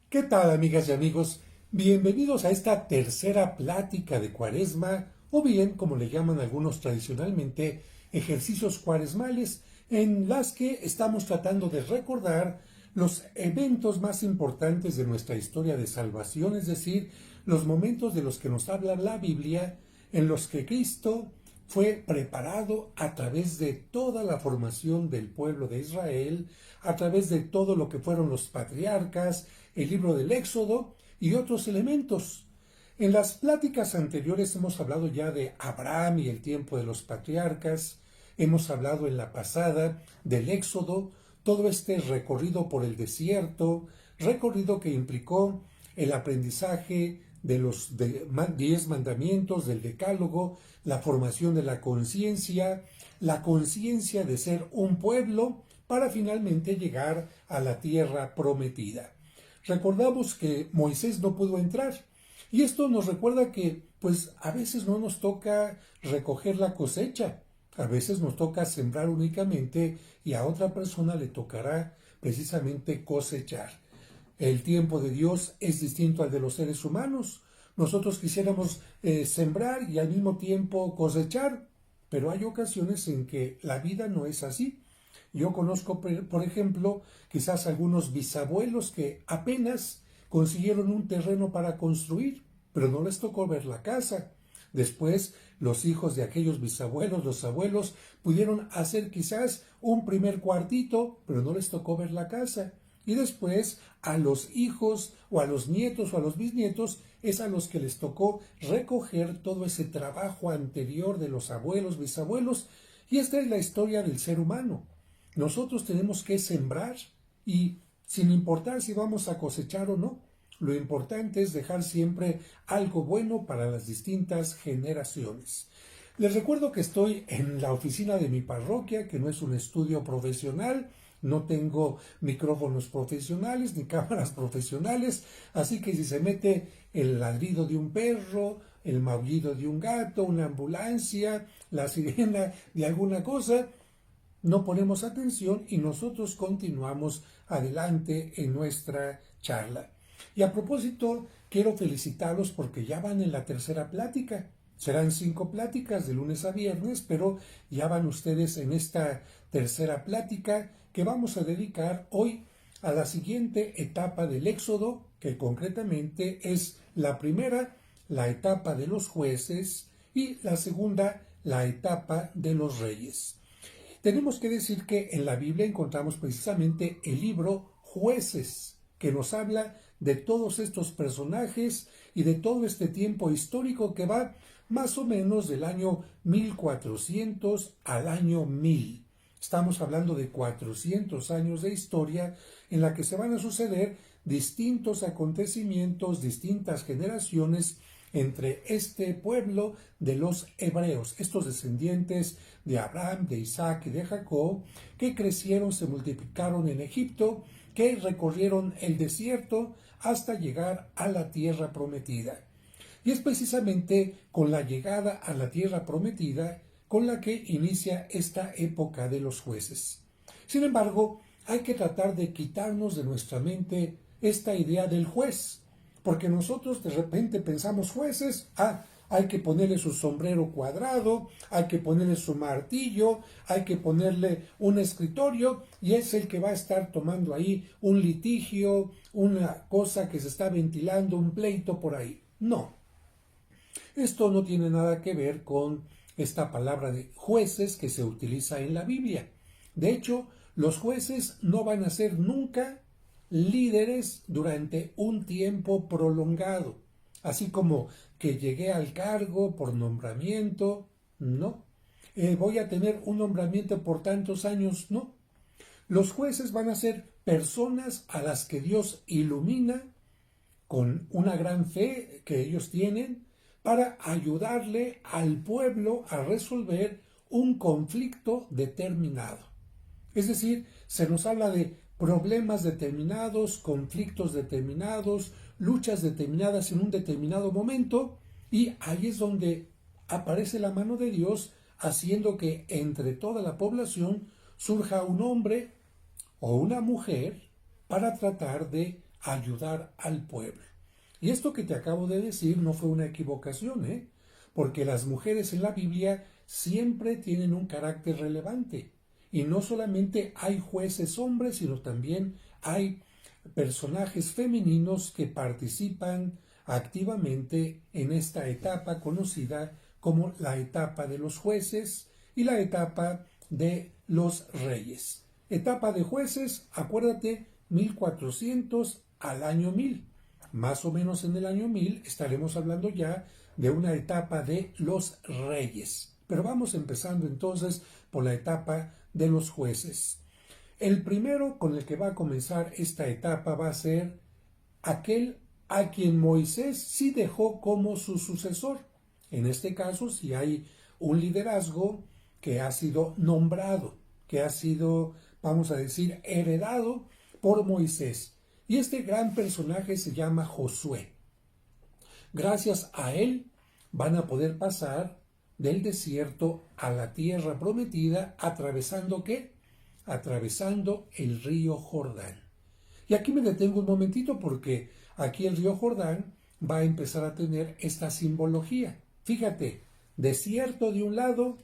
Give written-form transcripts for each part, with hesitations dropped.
¿Qué tal, amigas y amigos? Bienvenidos a esta tercera plática de Cuaresma, o bien, como le llaman algunos tradicionalmente, ejercicios cuaresmales, en las que estamos tratando de recordar los eventos más importantes de nuestra historia de salvación, es decir, los momentos de los que nos habla la Biblia, en los que Cristo fue preparado a través de toda la formación del pueblo de Israel, a través de todo lo que fueron los patriarcas, el libro del Éxodo y otros elementos. En las pláticas anteriores hemos hablado ya de Abraham y el tiempo de los patriarcas, hemos hablado en la pasada del Éxodo, todo este recorrido por el desierto, recorrido que implicó el aprendizaje de los 10 mandamientos, del decálogo, la formación de la conciencia de ser un pueblo para finalmente llegar a la tierra prometida. Recordamos que Moisés no pudo entrar y esto nos recuerda que pues a veces no nos toca recoger la cosecha, a veces nos toca sembrar únicamente y a otra persona le tocará precisamente cosechar. El tiempo de Dios es distinto al de los seres humanos. Nosotros quisiéramos sembrar y al mismo tiempo cosechar, pero hay ocasiones en que la vida no es así. Yo conozco, por ejemplo, quizás algunos bisabuelos que apenas consiguieron un terreno para construir, pero no les tocó ver la casa. Después, los hijos de aquellos bisabuelos, los abuelos, pudieron hacer quizás un primer cuartito, pero no les tocó ver la casa. Y después, a los hijos o a los nietos o a los bisnietos, es a los que les tocó recoger todo ese trabajo anterior de los abuelos, bisabuelos. Y esta es la historia del ser humano. Nosotros tenemos que sembrar y sin importar si vamos a cosechar o no, lo importante es dejar siempre algo bueno para las distintas generaciones. Les recuerdo que estoy en la oficina de mi parroquia, que no es un estudio profesional, no tengo micrófonos profesionales ni cámaras profesionales, así que si se mete el ladrido de un perro, el maullido de un gato, una ambulancia, la sirena de alguna cosa, no ponemos atención y nosotros continuamos adelante en nuestra charla. Y a propósito, quiero felicitarlos porque ya van en la tercera plática. Serán 5 pláticas de lunes a viernes, pero ya van ustedes en esta tercera plática que vamos a dedicar hoy a la siguiente etapa del Éxodo, que concretamente es la primera, la etapa de los jueces, y la segunda, la etapa de los reyes. Tenemos que decir que en la Biblia encontramos precisamente el libro Jueces, que nos habla de todos estos personajes y de todo este tiempo histórico que va más o menos del año 1400 al año 1000. Estamos hablando de 400 años de historia en la que se van a suceder distintos acontecimientos, distintas generaciones entre este pueblo de los hebreos, estos descendientes de Abraham, de Isaac y de Jacob, que crecieron, se multiplicaron en Egipto, que recorrieron el desierto hasta llegar a la tierra prometida. Y es precisamente con la llegada a la tierra prometida con la que inicia esta época de los jueces. Sin embargo, hay que tratar de quitarnos de nuestra mente esta idea del juez, porque nosotros de repente pensamos jueces, hay que ponerle su sombrero cuadrado, hay que ponerle su martillo, hay que ponerle un escritorio y es el que va a estar tomando ahí un litigio, una cosa que se está ventilando, un pleito por ahí. No, esto no tiene nada que ver con esta palabra de jueces que se utiliza en la Biblia. De hecho, los jueces no van a ser nunca líderes durante un tiempo prolongado, así como que llegué al cargo por nombramiento, no. Voy a tener un nombramiento por tantos años, no. Los jueces van a ser personas a las que Dios ilumina con una gran fe que ellos tienen para ayudarle al pueblo a resolver un conflicto determinado. Es decir, se nos habla de problemas determinados, conflictos determinados, luchas determinadas en un determinado momento, y ahí es donde aparece la mano de Dios haciendo que entre toda la población surja un hombre o una mujer para tratar de ayudar al pueblo. Y esto que te acabo de decir no fue una equivocación, porque las mujeres en la Biblia siempre tienen un carácter relevante. Y no solamente hay jueces hombres, sino también hay personajes femeninos que participan activamente en esta etapa conocida como la etapa de los jueces y la etapa de los reyes. Etapa de jueces, acuérdate, 1400 al año 1000. Más o menos en el año 1000 estaremos hablando ya de una etapa de los reyes. Pero vamos empezando entonces por la etapa de los jueces. El primero con el que va a comenzar esta etapa va a ser aquel a quien Moisés sí dejó como su sucesor. En este caso, si hay un liderazgo que ha sido nombrado, que ha sido, vamos a decir, heredado por Moisés. Y este gran personaje se llama Josué. Gracias a él van a poder pasar del desierto a la tierra prometida, atravesando ¿qué? Atravesando el río Jordán. Y aquí me detengo un momentito porque aquí el río Jordán va a empezar a tener esta simbología. Fíjate, desierto de un lado,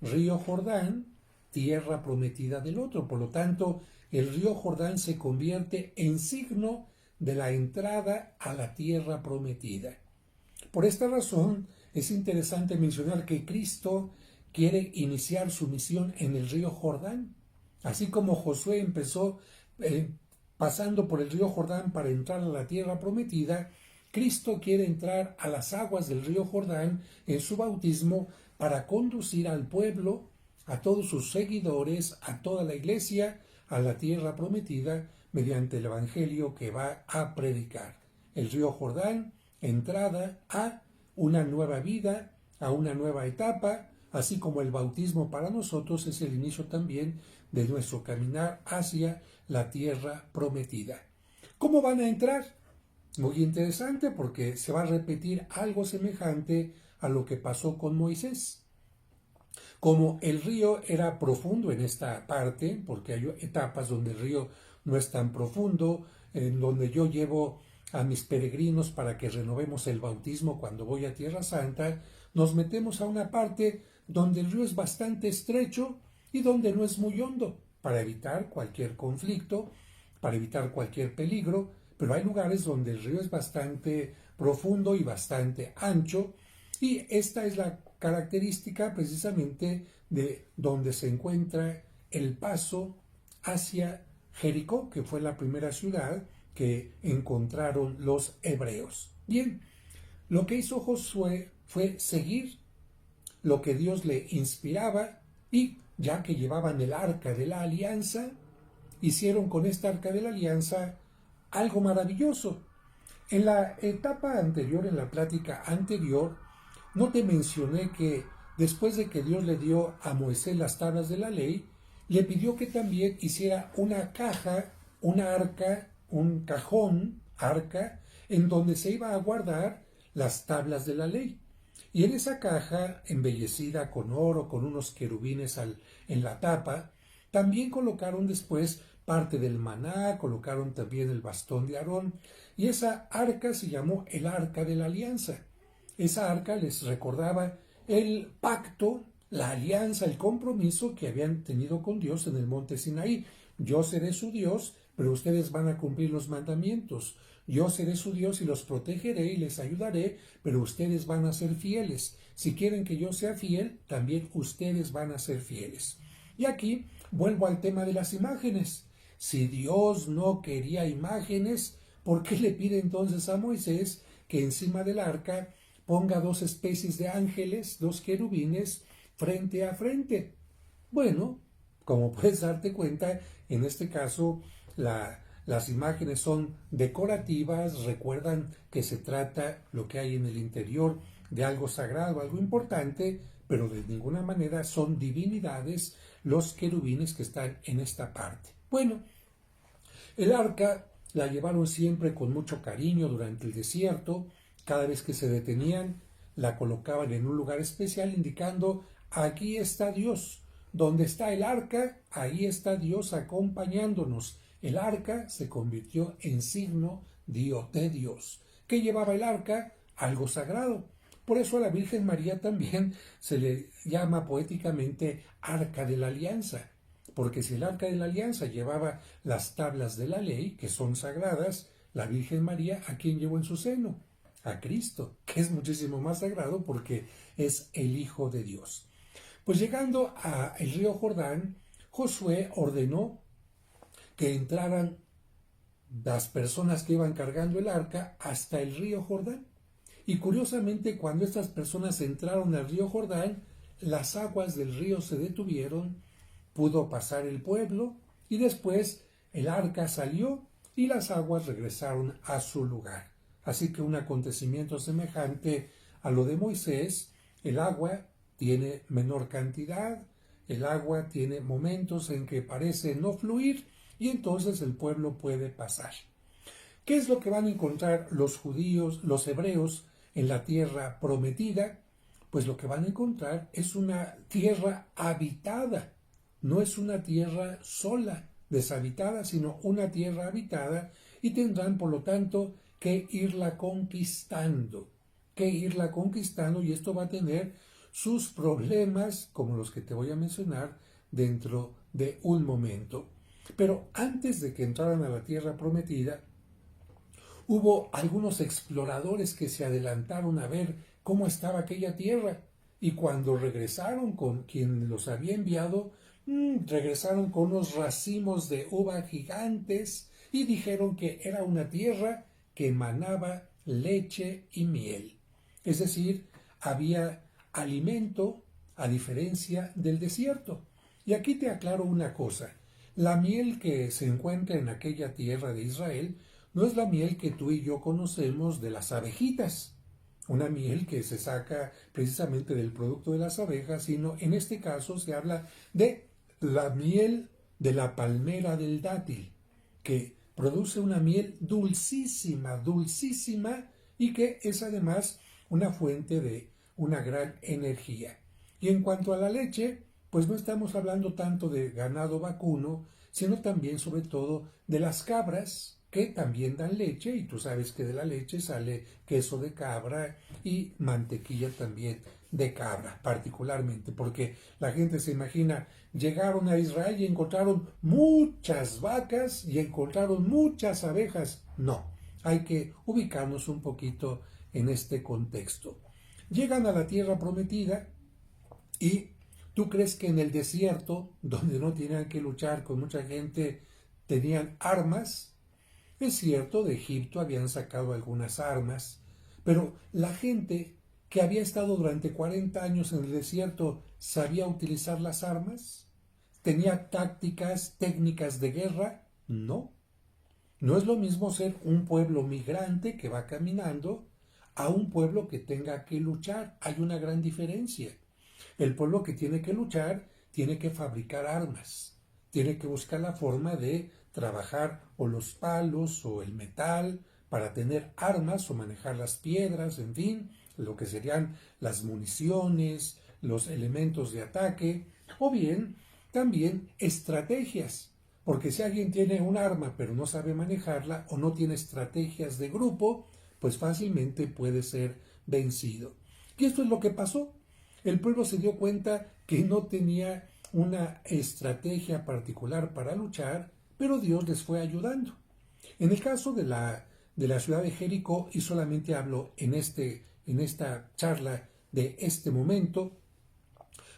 río Jordán, tierra prometida del otro. Por lo tanto, el río Jordán se convierte en signo de la entrada a la tierra prometida. Por esta razón, es interesante mencionar que Cristo quiere iniciar su misión en el río Jordán. Así como Josué empezó pasando por el río Jordán para entrar a la tierra prometida, Cristo quiere entrar a las aguas del río Jordán en su bautismo para conducir al pueblo, a todos sus seguidores, a toda la iglesia, a la tierra prometida mediante el evangelio que va a predicar. El río Jordán, entrada a una nueva vida, a una nueva etapa, así como el bautismo para nosotros es el inicio también de nuestro caminar hacia la tierra prometida. ¿Cómo van a entrar? Muy interesante porque se va a repetir algo semejante a lo que pasó con Moisés. Como el río era profundo en esta parte, porque hay etapas donde el río no es tan profundo, en donde yo llevo a mis peregrinos para que renovemos el bautismo cuando voy a Tierra Santa, nos metemos a una parte donde el río es bastante estrecho y donde no es muy hondo, para evitar cualquier conflicto, para evitar cualquier peligro, pero hay lugares donde el río es bastante profundo y bastante ancho, y esta es la característica precisamente de donde se encuentra el paso hacia Jericó, que fue la primera ciudad que encontraron los hebreos. Bien, lo que hizo Josué fue seguir lo que Dios le inspiraba y ya que llevaban el arca de la alianza, hicieron con esta arca de la alianza algo maravilloso. En la etapa anterior, en la plática anterior, no te mencioné que después de que Dios le dio a Moisés las tablas de la ley, le pidió que también hiciera una caja, una arca, un cajón, arca, en donde se iba a guardar las tablas de la ley. Y en esa caja, embellecida con oro, con unos querubines en la tapa, también colocaron después parte del maná, colocaron también el bastón de Aarón, y esa arca se llamó el arca de la alianza. Esa arca les recordaba el pacto, la alianza, el compromiso que habían tenido con Dios en el monte Sinaí. Yo seré su Dios, pero ustedes van a cumplir los mandamientos. Yo seré su Dios y los protegeré y les ayudaré, pero ustedes van a ser fieles. Si quieren que yo sea fiel, también ustedes van a ser fieles. Y aquí vuelvo al tema de las imágenes. Si Dios no quería imágenes, ¿por qué le pide entonces a Moisés que encima del arca ponga dos especies de ángeles, dos querubines, frente a frente? Bueno, como puedes darte cuenta, en este caso las imágenes son decorativas, recuerdan que se trata lo que hay en el interior de algo sagrado, algo importante, pero de ninguna manera son divinidades los querubines que están en esta parte. Bueno, el arca la llevaron siempre con mucho cariño durante el desierto. Cada vez que se detenían, la colocaban en un lugar especial indicando: aquí está Dios. Donde está el arca, ahí está Dios acompañándonos. El arca se convirtió en signo de Dios, que llevaba el arca, algo sagrado. Por eso a la Virgen María también se le llama poéticamente Arca de la Alianza, porque si el Arca de la Alianza llevaba las tablas de la ley, que son sagradas, la Virgen María, ¿a quién llevó en su seno? A Cristo, que es muchísimo más sagrado porque es el Hijo de Dios. Pues llegando al río Jordán, Josué ordenó que entraran las personas que iban cargando el arca hasta el río Jordán. Y curiosamente, cuando estas personas entraron al río Jordán, las aguas del río se detuvieron, pudo pasar el pueblo y después el arca salió y las aguas regresaron a su lugar. Así que un acontecimiento semejante a lo de Moisés, el agua tiene menor cantidad, el agua tiene momentos en que parece no fluir y entonces el pueblo puede pasar. ¿Qué es lo que van a encontrar los judíos, los hebreos, en la tierra prometida? Pues lo que van a encontrar es una tierra habitada, no es una tierra sola, deshabitada, sino una tierra habitada, y tendrán por lo tanto que irla conquistando, y esto va a tener sus problemas, como los que te voy a mencionar dentro de un momento. Pero antes de que entraran a la tierra prometida, hubo algunos exploradores que se adelantaron a ver cómo estaba aquella tierra, y cuando regresaron con quien los había enviado, regresaron con unos racimos de uva gigantes y dijeron que era una tierra que emanaba leche y miel. Es decir, había alimento a diferencia del desierto. Y aquí te aclaro una cosa. La miel que se encuentra en aquella tierra de Israel no es la miel que tú y yo conocemos de las abejitas, una miel que se saca precisamente del producto de las abejas, sino en este caso se habla de la miel de la palmera del dátil, que produce una miel dulcísima, dulcísima, y que es además una fuente de una gran energía. Y en cuanto a la leche, pues no estamos hablando tanto de ganado vacuno, sino también sobre todo de las cabras, que también dan leche, y tú sabes que de la leche sale queso de cabra y mantequilla también de cabra, particularmente, porque la gente se imagina, llegaron a Israel y encontraron muchas vacas y encontraron muchas abejas. No, hay que ubicarnos un poquito en este contexto. Llegan a la tierra prometida y tú crees que en el desierto, donde no tenían que luchar con mucha gente, tenían armas. Es cierto, de Egipto habían sacado algunas armas, pero la gente que había estado durante 40 años en el desierto, ¿sabía utilizar las armas? ¿Tenía tácticas, técnicas de guerra? No. No es lo mismo ser un pueblo migrante que va caminando a un pueblo que tenga que luchar. Hay una gran diferencia. El pueblo que tiene que luchar tiene que fabricar armas, tiene que buscar la forma de trabajar o los palos o el metal para tener armas o manejar las piedras, en fin, lo que serían las municiones, los elementos de ataque, o bien también estrategias, porque si alguien tiene un arma pero no sabe manejarla o no tiene estrategias de grupo, pues fácilmente puede ser vencido. Y esto es lo que pasó. El pueblo se dio cuenta que no tenía una estrategia particular para luchar, pero Dios les fue ayudando. En el caso de la ciudad de Jericó, y solamente hablo en esta charla de este momento,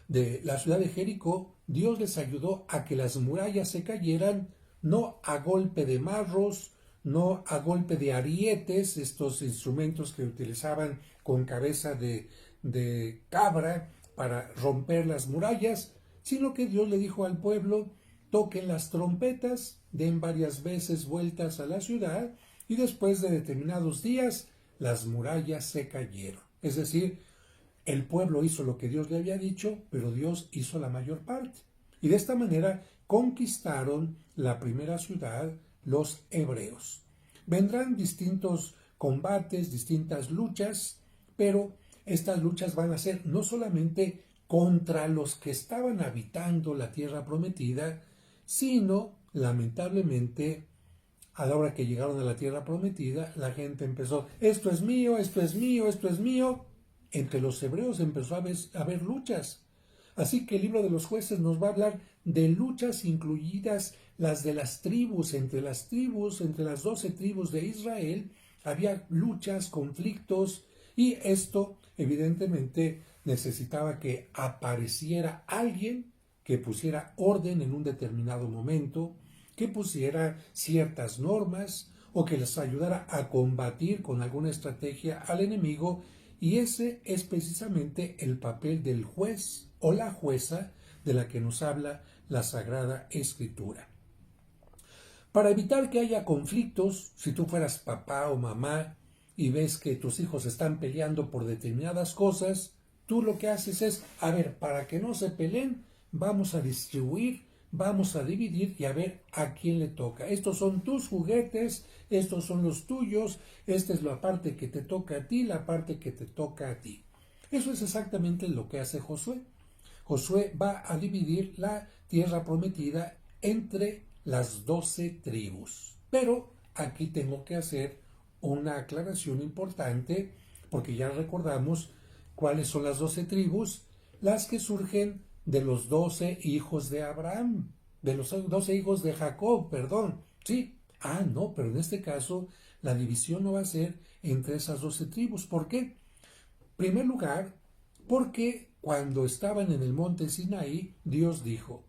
de la ciudad de Jericó, Dios les ayudó a que las murallas se cayeran, no a golpe de marros, no a golpe de arietes, estos instrumentos que utilizaban con cabeza de cabra para romper las murallas, sino que Dios le dijo al pueblo: toquen las trompetas, den varias veces vueltas a la ciudad, y después de determinados días las murallas se cayeron. Es decir, el pueblo hizo lo que Dios le había dicho, pero Dios hizo la mayor parte. Y de esta manera conquistaron la primera ciudad los hebreos. Vendrán distintos combates, distintas luchas, pero estas luchas van a ser no solamente contra los que estaban habitando la tierra prometida, sino, lamentablemente, a la hora que llegaron a la tierra prometida, la gente empezó, esto es mío, esto es mío, esto es mío. Entre los hebreos empezó a haber luchas. Así que el libro de los jueces nos va a hablar de luchas, incluidas las de las tribus, entre las 12 tribus de Israel, había luchas, conflictos, y esto evidentemente necesitaba que apareciera alguien que pusiera orden en un determinado momento, que pusiera ciertas normas o que les ayudara a combatir con alguna estrategia al enemigo, y ese es precisamente el papel del juez o la jueza de la que nos habla la Sagrada Escritura. Para evitar que haya conflictos, si tú fueras papá o mamá y ves que tus hijos están peleando por determinadas cosas, tú lo que haces es, a ver, para que no se peleen, vamos a distribuir, vamos a dividir y a ver a quién le toca. Estos son tus juguetes, estos son los tuyos, esta es la parte que te toca a ti, la parte que te toca a ti. Eso es exactamente lo que hace Josué. Josué va a dividir la tierra prometida entre las 12 tribus. Pero aquí tengo que hacer una aclaración importante, porque ya recordamos cuáles son las 12 tribus, las que surgen de los 12 hijos de Abraham, de los 12 hijos de Jacob, perdón. Sí, no, pero en este caso la división no va a ser entre esas 12 tribus. ¿Por qué? En primer lugar, porque cuando estaban en el monte Sinaí, Dios dijo,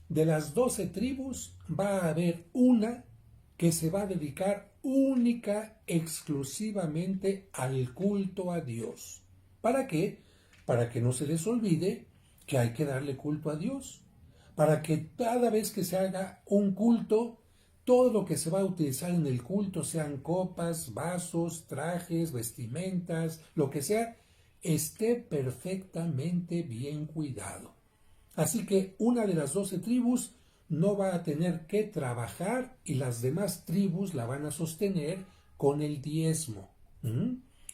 de las 12 tribus va a haber una que se va a dedicar única, exclusivamente al culto a Dios. ¿Para qué? Para que no se les olvide que hay que darle culto a Dios. Para que cada vez que se haga un culto, todo lo que se va a utilizar en el culto, sean copas, vasos, trajes, vestimentas, lo que sea, esté perfectamente bien cuidado. Así que una de las 12 tribus no va a tener que trabajar y las demás tribus la van a sostener con el diezmo.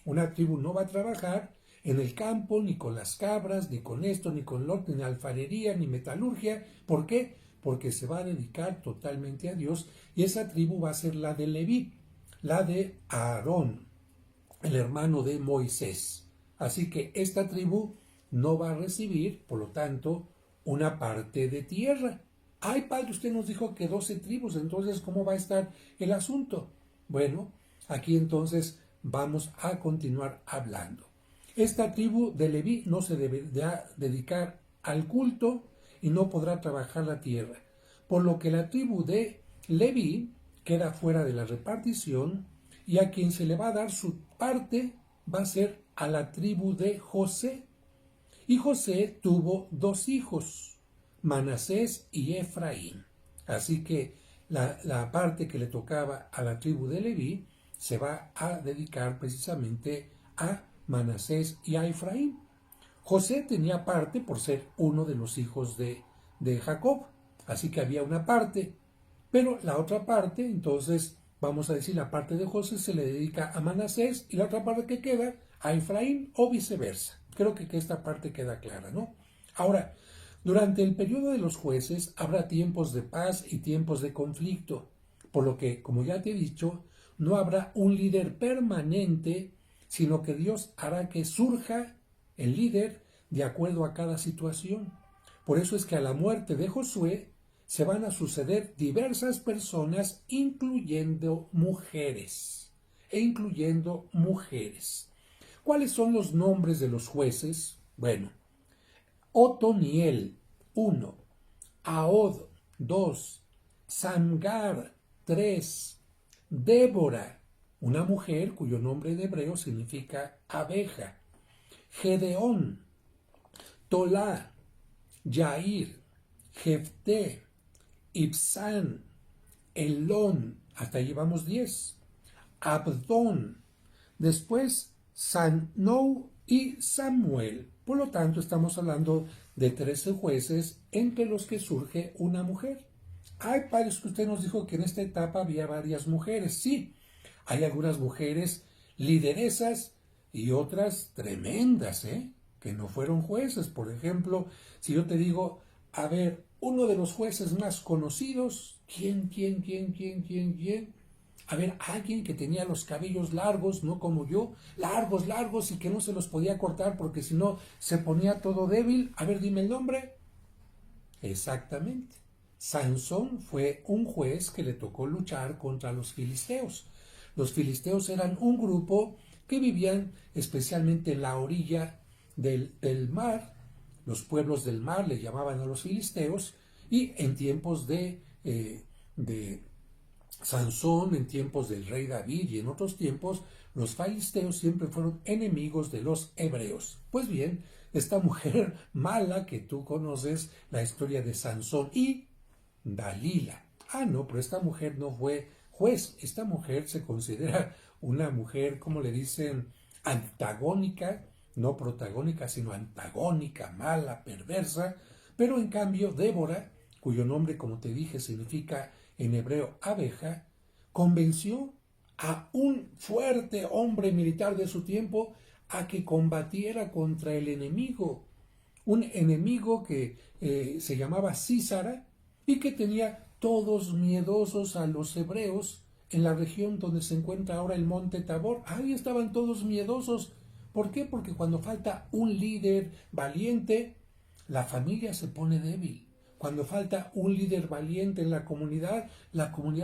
Una tribu no va a trabajar en el campo, ni con las cabras, ni con esto, ni con lo otro, ni alfarería, ni metalurgia. ¿Por qué? Porque se va a dedicar totalmente a Dios, y esa tribu va a ser la de Leví, la de Aarón, el hermano de Moisés. Así que esta tribu no va a recibir, por lo tanto, una parte de tierra. Ay, padre, usted nos dijo que 12 tribus, entonces, ¿cómo va a estar el asunto? Bueno, aquí entonces vamos a continuar hablando. Esta tribu de Leví no se deberá dedicar al culto y no podrá trabajar la tierra, por lo que la tribu de Leví queda fuera de la repartición, y a quien se le va a dar su parte va a ser a la tribu de José. Y José tuvo 2 hijos, Manasés y Efraín. Así que la parte que le tocaba a la tribu de Leví se va a dedicar precisamente a Manasés y a Efraín. José tenía parte por ser uno de los hijos de Jacob, así que había una parte, pero la otra parte, entonces vamos a decir, la parte de José se le dedica a Manasés y la otra parte que queda a Efraín, o viceversa. Creo que esta parte queda clara, ¿no? Ahora, durante el periodo de los jueces habrá tiempos de paz y tiempos de conflicto, por lo que, como ya te he dicho, no habrá un líder permanente, sino que Dios hará que surja el líder de acuerdo a cada situación. Por eso es que a la muerte de Josué se van a suceder diversas personas, incluyendo mujeres. ¿Cuáles son los nombres de los jueces? Bueno, Otoniel, 1, Ahod, 2, Samgar, 3, Débora, una mujer cuyo nombre de hebreo significa abeja, Gedeón, Tolá, Yair, Jefté, Ibsán, Elón, hasta ahí vamos 10, Abdón, después Sanou y Samuel. Por lo tanto, estamos hablando de 13 jueces entre los que surge una mujer. Ay, padre, es que usted nos dijo que en esta etapa había varias mujeres. Sí, hay algunas mujeres lideresas y otras tremendas, que no fueron jueces. Por ejemplo, si yo te digo, a ver, uno de los jueces más conocidos, ¿quién? a ver, alguien que tenía los cabellos largos, no como yo, largos, largos y que no se los podía cortar porque si no se ponía todo débil. A ver, dime el nombre. Exactamente. Sansón fue un juez que le tocó luchar contra los filisteos. Los filisteos eran un grupo que vivían especialmente en la orilla del mar. Los pueblos del mar le llamaban a los filisteos, y en tiempos de Sansón, en tiempos del rey David y en otros tiempos, los filisteos siempre fueron enemigos de los hebreos. Pues bien, esta mujer mala que tú conoces, la historia de Sansón y Dalila. Ah, no, pero esta mujer no fue juez. Esta mujer se considera una mujer, como le dicen, antagónica, no protagónica, sino antagónica, mala, perversa. Pero en cambio, Débora, cuyo nombre, como te dije, significa en hebreo abeja, convenció a un fuerte hombre militar de su tiempo a que combatiera contra el enemigo, un enemigo que se llamaba Císara y que tenía todos miedosos a los hebreos en la región donde se encuentra ahora el monte Tabor. Ahí estaban todos miedosos. ¿Por qué? Porque cuando falta un líder valiente, la familia se pone débil. Cuando falta un líder valiente en la comunidad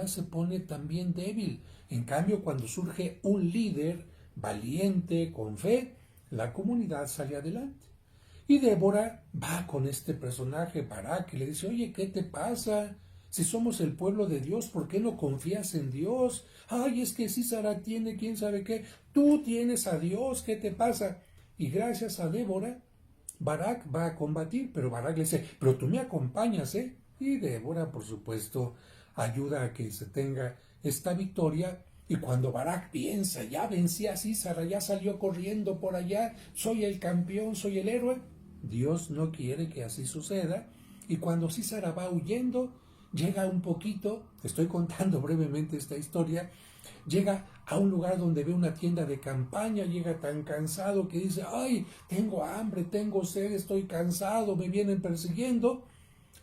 se pone también débil. En cambio, cuando surge un líder valiente, con fe, la comunidad sale adelante. Y Débora va con este personaje, Barak, y le dice, oye, ¿qué te pasa? Si somos el pueblo de Dios, ¿por qué no confías en Dios? Ay, es que Císara tiene quién sabe qué. Tú tienes a Dios, ¿qué te pasa? Y gracias a Débora, Barak va a combatir, pero Barak le dice, pero tú me acompañas, ¿eh? Y Débora, por supuesto, ayuda a que se tenga esta victoria. Y cuando Barak piensa, ya vencí a Císara, ya salió corriendo por allá, soy el campeón, soy el héroe, Dios no quiere que así suceda. Y cuando Císara va huyendo, llega un poquito, estoy contando brevemente esta historia, llega a un lugar donde ve una tienda de campaña, llega tan cansado que dice, ay, tengo hambre, tengo sed, estoy cansado, me vienen persiguiendo.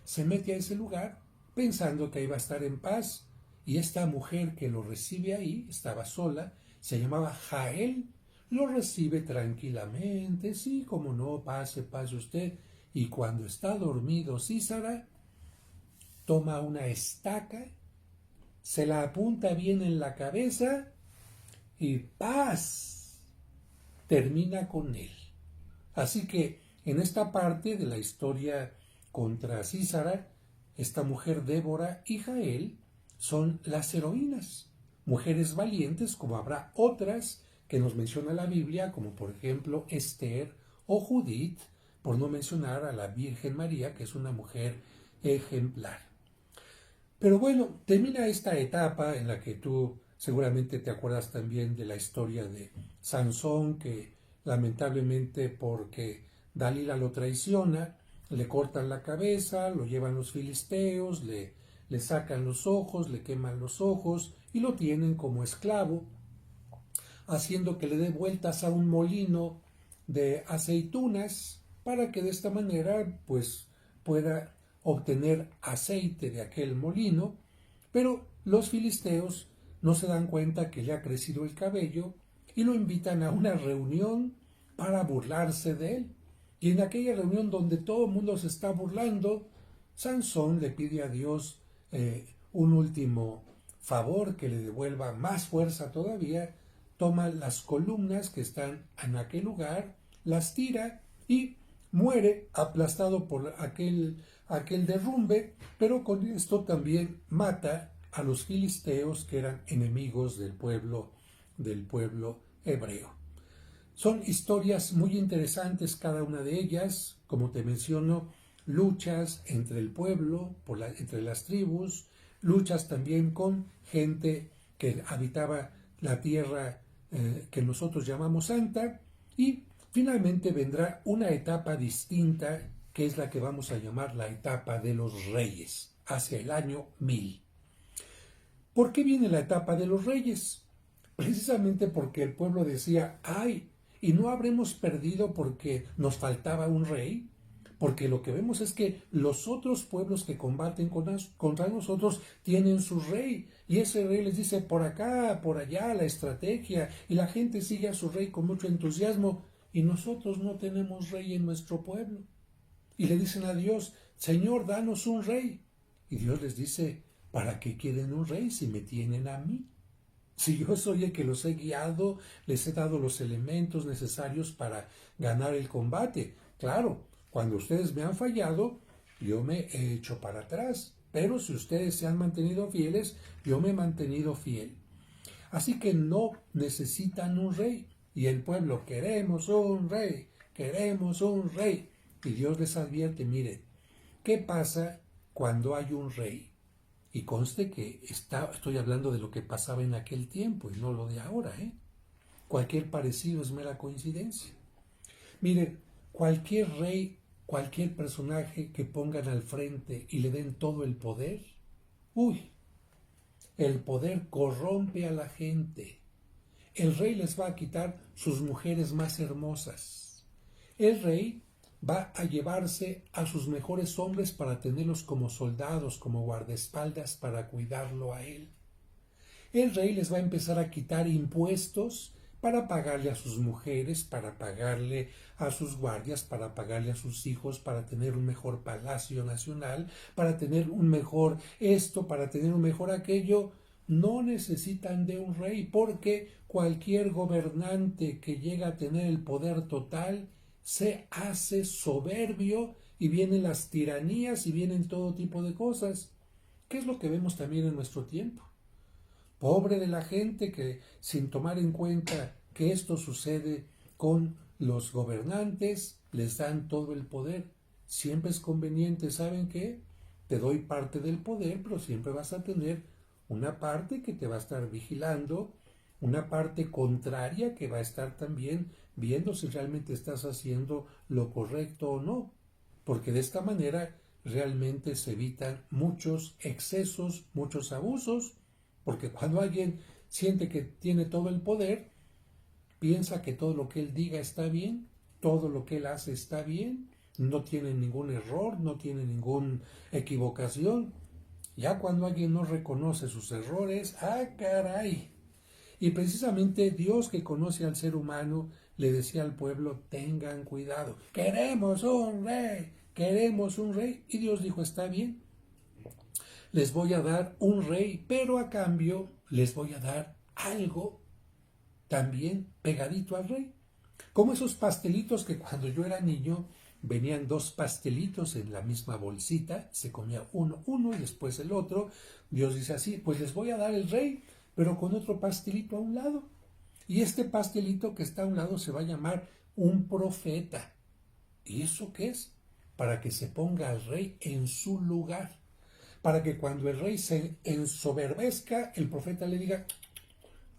Se mete a ese lugar pensando que iba a estar en paz, y esta mujer que lo recibe ahí, estaba sola, se llamaba Jael, lo recibe tranquilamente, sí, como no, pase, pase usted, y cuando está dormido Císara, toma una estaca, se la apunta bien en la cabeza y ¡paz! Termina con él. Así que en esta parte de la historia contra Císara, esta mujer Débora y Jael son las heroínas, mujeres valientes, como habrá otras que nos menciona la Biblia, como por ejemplo Esther o Judith, por no mencionar a la Virgen María, que es una mujer ejemplar. Pero bueno, termina esta etapa en la que tú seguramente te acuerdas también de la historia de Sansón, que lamentablemente porque Dalila lo traiciona, le cortan la cabeza, lo llevan los filisteos, le sacan los ojos, le queman los ojos y lo tienen como esclavo, haciendo que le dé vueltas a un molino de aceitunas para que de esta manera pues pueda obtener aceite de aquel molino. Pero los filisteos no se dan cuenta que le ha crecido el cabello y lo invitan a una reunión para burlarse de él. Y en aquella reunión donde todo el mundo se está burlando, Sansón le pide a Dios un último favor, que le devuelva más fuerza todavía. Toma las columnas que están en aquel lugar, las tira y muere aplastado por aquel derrumbe, pero con esto también mata a los filisteos, que eran enemigos del pueblo hebreo. Son historias muy interesantes cada una de ellas, como te menciono, luchas entre el pueblo, entre las tribus, luchas también con gente que habitaba la tierra que nosotros llamamos santa, y finalmente vendrá una etapa distinta, que es la que vamos a llamar la etapa de los reyes, hacia el año 1000. ¿Por qué viene la etapa de los reyes? Precisamente porque el pueblo decía, ay, ¿y no habremos perdido porque nos faltaba un rey? porque lo que vemos es que los otros pueblos que combaten contra nosotros tienen su rey, y ese rey les dice por acá, por allá, la estrategia, y la gente sigue a su rey con mucho entusiasmo, y nosotros no tenemos rey en nuestro pueblo. Y le dicen a Dios, Señor, danos un rey. Y Dios les dice, ¿para qué quieren un rey si me tienen a mí? Si yo soy el que los he guiado, les he dado los elementos necesarios para ganar el combate. Claro, cuando ustedes me han fallado, yo me he hecho para atrás. Pero si ustedes se han mantenido fieles, yo me he mantenido fiel. Así que no necesitan un rey. Y el pueblo, queremos un rey, queremos un rey. Y Dios les advierte, mire, ¿qué pasa cuando hay un rey? Y conste que estoy hablando de lo que pasaba en aquel tiempo y no lo de ahora, ¿eh? Cualquier parecido es mera coincidencia. Miren, cualquier rey, cualquier personaje que pongan al frente y le den todo el poder, uy, el poder corrompe a la gente. El rey les va a quitar sus mujeres más hermosas. El rey va a llevarse a sus mejores hombres para tenerlos como soldados, como guardaespaldas para cuidarlo a él. El rey les va a empezar a quitar impuestos para pagarle a sus mujeres, para pagarle a sus guardias, para pagarle a sus hijos, para tener un mejor palacio nacional, para tener un mejor esto, para tener un mejor aquello. No necesitan de un rey, porque cualquier gobernante que llega a tener el poder total se hace soberbio y vienen las tiranías y vienen todo tipo de cosas. ¿Qué es lo que vemos también en nuestro tiempo? Pobre de la gente que, sin tomar en cuenta que esto sucede con los gobernantes, les dan todo el poder. Siempre es conveniente, ¿saben qué? Te doy parte del poder, pero siempre vas a tener una parte que te va a estar vigilando, una parte contraria que va a estar también viendo si realmente estás haciendo lo correcto o no, porque de esta manera realmente se evitan muchos excesos, muchos abusos, porque cuando alguien siente que tiene todo el poder, piensa que todo lo que él diga está bien, todo lo que él hace está bien, no tiene ningún error, no tiene ninguna equivocación. Ya cuando alguien no reconoce sus errores, ¡ah, caray! Y precisamente Dios, que conoce al ser humano, le decía al pueblo, tengan cuidado, queremos un rey, queremos un rey. Y Dios dijo, está bien, les voy a dar un rey, pero a cambio les voy a dar algo también pegadito al rey. Como esos pastelitos que cuando yo era niño venían dos pastelitos en la misma bolsita, se comía uno y después el otro. Dios dice así, pues les voy a dar el rey, pero con otro pastelito a un lado. Y este pastelito que está a un lado se va a llamar un profeta. ¿Y eso qué es? Para que se ponga al rey en su lugar. Para que cuando el rey se ensoberbezca, el profeta le diga,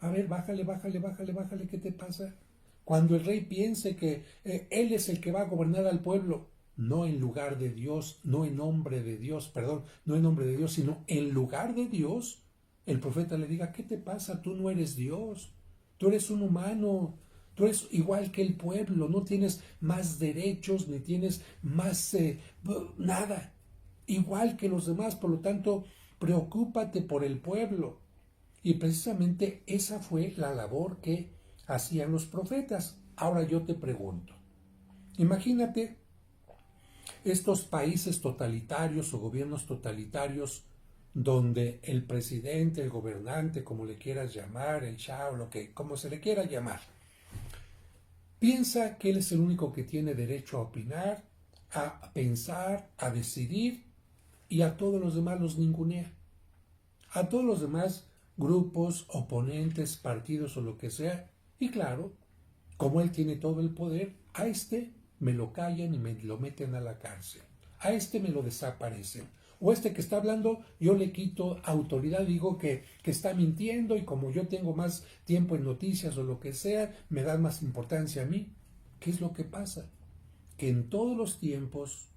a ver, bájale, bájale, bájale, bájale, ¿qué te pasa? Cuando el rey piense que él es el que va a gobernar al pueblo, no en lugar de Dios, no en nombre de Dios, perdón, no en nombre de Dios, sino en lugar de Dios, el profeta le diga, ¿qué te pasa? Tú no eres Dios, tú eres un humano, tú eres igual que el pueblo, no tienes más derechos, ni tienes más nada, igual que los demás, por lo tanto, preocúpate por el pueblo. Y precisamente esa fue la labor que hacían los profetas. Ahora yo te pregunto, imagínate estos países totalitarios o gobiernos totalitarios donde el presidente, el gobernante, como le quieras llamar, el shah o como se le quiera llamar, piensa que él es el único que tiene derecho a opinar, a pensar, a decidir, y a todos los demás los ningunea. A todos los demás grupos, oponentes, partidos o lo que sea. Y claro, como él tiene todo el poder, a este me lo callan y me lo meten a la cárcel. A este me lo desaparecen. O este que está hablando, yo le quito autoridad, digo que está mintiendo, y como yo tengo más tiempo en noticias o lo que sea, me dan más importancia a mí. ¿Qué es lo que pasa? Que en todos los tiempos,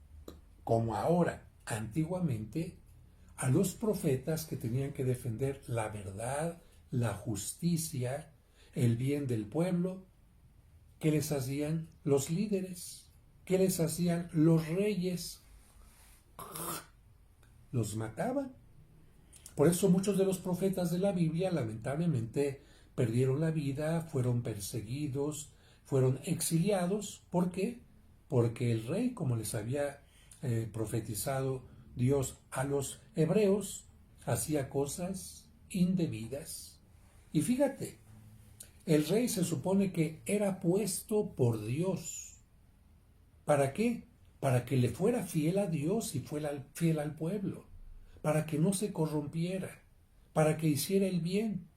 como ahora, antiguamente, a los profetas que tenían que defender la verdad, la justicia, el bien del pueblo, ¿qué les hacían los líderes? ¿qué les hacían los reyes? Los mataban. Por eso muchos de los profetas de la Biblia lamentablemente perdieron la vida, fueron perseguidos, fueron exiliados. ¿Por qué? Porque el rey, como les había profetizado Dios a los hebreos, hacía cosas indebidas. Y fíjate, el rey se supone que era puesto por Dios. ¿Para qué? Para que le fuera fiel a Dios y fuera fiel al pueblo, para que no se corrompiera, para que hiciera el bien.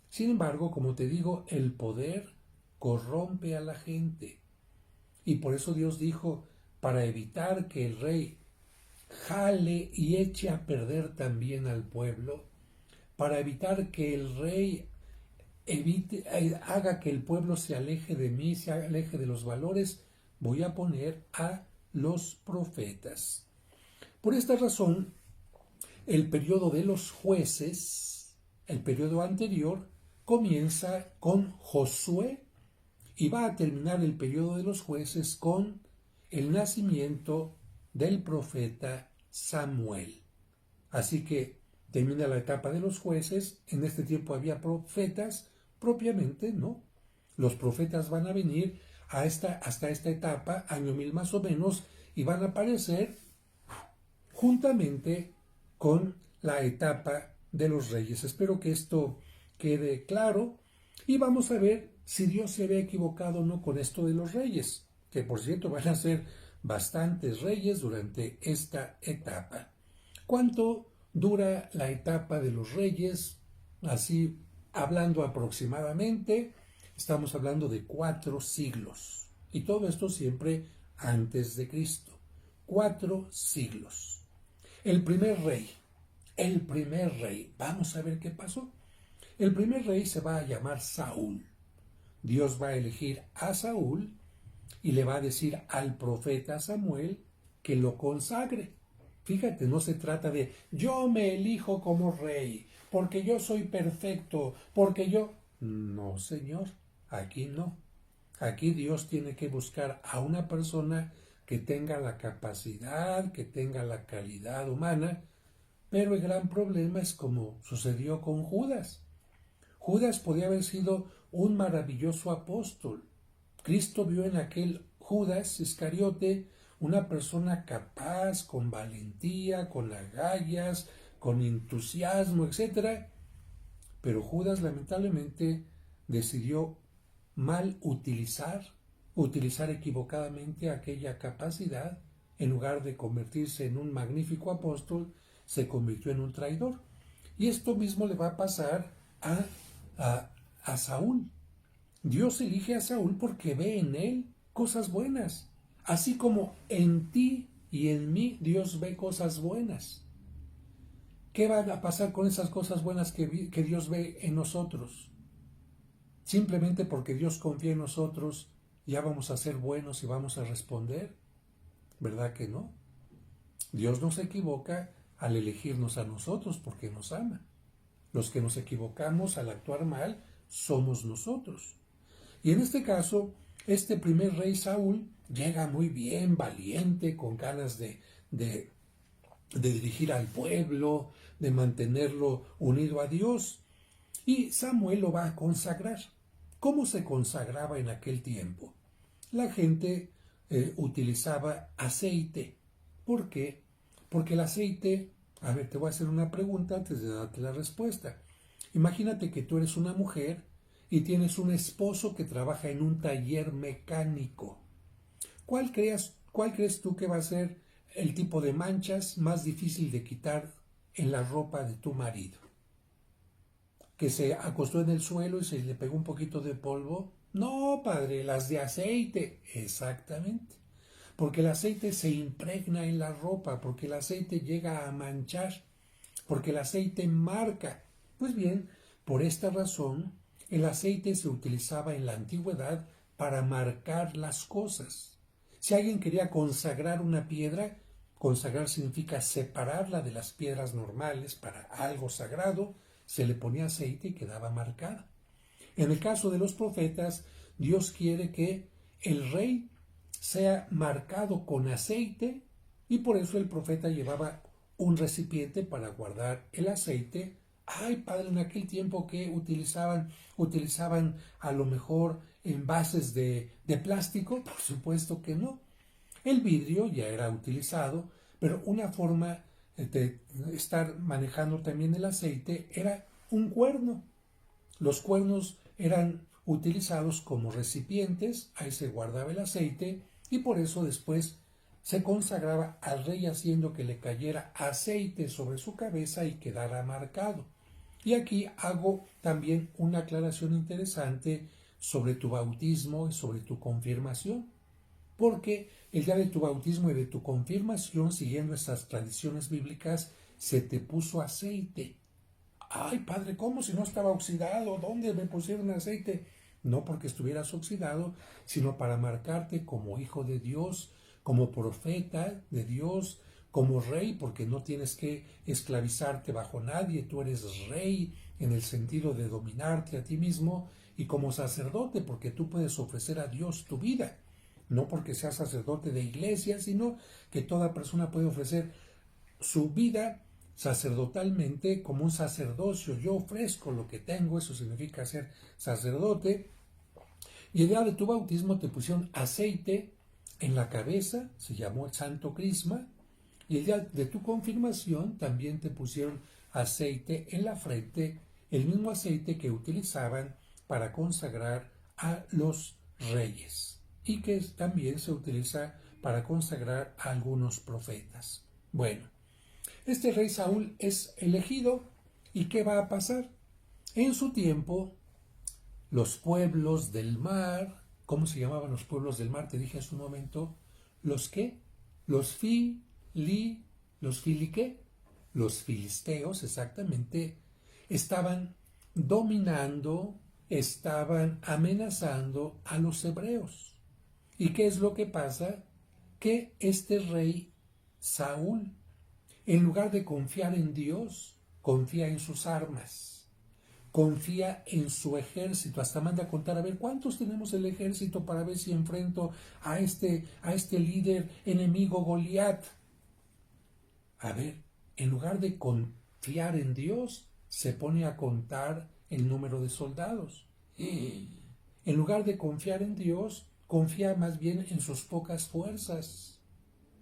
Sin embargo, como te digo, el poder corrompe a la gente. Y por eso Dios dijo, para evitar que el rey jale y eche a perder también al pueblo, para evitar que el rey haga que el pueblo se aleje de mí, se aleje de los valores, voy a poner a los profetas. Por esta razón, el periodo de los jueces, el periodo anterior, comienza con Josué y va a terminar el periodo de los jueces con el nacimiento del profeta Samuel. Así que termina la etapa de los jueces. En este tiempo había profetas, propiamente, ¿no? Los profetas van a venir hasta esta etapa, año 1000 más o menos, y van a aparecer juntamente con la etapa de los reyes. Espero que esto quede claro y vamos a ver si Dios se había equivocado o no con esto de los reyes, que por cierto van a ser bastantes reyes durante esta etapa. ¿Cuánto dura la etapa de los reyes? Así, hablando aproximadamente, estamos hablando de 4 siglos. Y todo esto siempre antes de Cristo. 4 siglos. El primer rey, vamos a ver qué pasó. El primer rey se va a llamar Saúl. Dios va a elegir a Saúl y le va a decir al profeta Samuel que lo consagre. Fíjate, no se trata de yo me elijo como rey, porque yo soy perfecto, porque yo... No, Señor, aquí no. Aquí Dios tiene que buscar a una persona que tenga la capacidad, que tenga la calidad humana, pero el gran problema es como sucedió con Judas. Judas podía haber sido un maravilloso apóstol. Cristo vio en aquel Judas Iscariote una persona capaz, con valentía, con agallas, con entusiasmo, etc. Pero Judas lamentablemente decidió mal utilizar equivocadamente aquella capacidad. En lugar de convertirse en un magnífico apóstol, se convirtió en un traidor. Y esto mismo le va a pasar a Saúl. Dios elige a Saúl porque ve en él cosas buenas. Así como en ti y en mí Dios ve cosas buenas. ¿Qué va a pasar con esas cosas buenas que Dios ve en nosotros? Simplemente porque Dios confía en nosotros, ya vamos a ser buenos y vamos a responder. ¿Verdad que no? Dios no se equivoca al elegirnos a nosotros porque nos ama. Los que nos equivocamos al actuar mal somos nosotros. Y en este caso, este primer rey Saúl llega muy bien, valiente, con ganas de dirigir al pueblo, de mantenerlo unido a Dios. Y Samuel lo va a consagrar. ¿Cómo se consagraba en aquel tiempo? La gente utilizaba aceite. ¿Por qué? Porque el aceite... A ver, te voy a hacer una pregunta antes de darte la respuesta. Imagínate que tú eres una mujer y tienes un esposo que trabaja en un taller mecánico. ¿Cuál crees tú que va a ser el tipo de manchas más difícil de quitar en la ropa de tu marido? ¿Que se acostó en el suelo y se le pegó un poquito de polvo? No, padre, las de aceite. Exactamente. Porque el aceite se impregna en la ropa, porque el aceite llega a manchar, porque el aceite marca. Pues bien, por esta razón, el aceite se utilizaba en la antigüedad para marcar las cosas. Si alguien quería consagrar una piedra, consagrar significa separarla de las piedras normales para algo sagrado, se le ponía aceite y quedaba marcada. En el caso de los profetas, Dios quiere que el rey sea marcado con aceite, y por eso el profeta llevaba un recipiente para guardar el aceite. Ay, padre, en aquel tiempo que utilizaban a lo mejor envases de plástico, por supuesto que no. El vidrio ya era utilizado, pero una forma de estar manejando también el aceite era un cuerno. Los cuernos eran utilizados como recipientes, ahí se guardaba el aceite, y por eso después se consagraba al rey haciendo que le cayera aceite sobre su cabeza y quedara marcado. Y aquí hago también una aclaración interesante sobre tu bautismo y sobre tu confirmación, porque el día de tu bautismo y de tu confirmación, siguiendo estas tradiciones bíblicas, se te puso aceite. Ay, padre, ¿cómo si no estaba oxidado? ¿Dónde me pusieron aceite? No porque estuvieras oxidado, sino para marcarte como hijo de Dios, como profeta de Dios, como rey, porque no tienes que esclavizarte bajo nadie, tú eres rey en el sentido de dominarte a ti mismo, y como sacerdote, porque tú puedes ofrecer a Dios tu vida, no porque seas sacerdote de iglesia, sino que toda persona puede ofrecer su vida sacerdotalmente como un sacerdocio. Yo ofrezco lo que tengo, eso significa ser sacerdote. Y el día de tu bautismo te pusieron aceite en la cabeza, se llamó el santo crisma, y el día de tu confirmación también te pusieron aceite en la frente, el mismo aceite que utilizaban para consagrar a los reyes y que también se utiliza para consagrar a algunos profetas. Bueno, este rey Saúl es elegido, ¿y qué va a pasar? En su tiempo, los pueblos del mar, ¿cómo se llamaban los pueblos del mar? Te dije hace un momento, ¿los qué? Los los filiqué, los filisteos exactamente, estaban dominando, estaban amenazando a los hebreos. ¿Y qué es lo que pasa? Que este rey Saúl, en lugar de confiar en Dios, confía en sus armas, confía en su ejército, hasta manda a contar, a ver, ¿cuántos tenemos el ejército para ver si enfrento a este líder enemigo Goliat? A ver, en lugar de confiar en Dios, se pone a contar el número de soldados. En lugar de confiar en Dios, confía más bien en sus pocas fuerzas.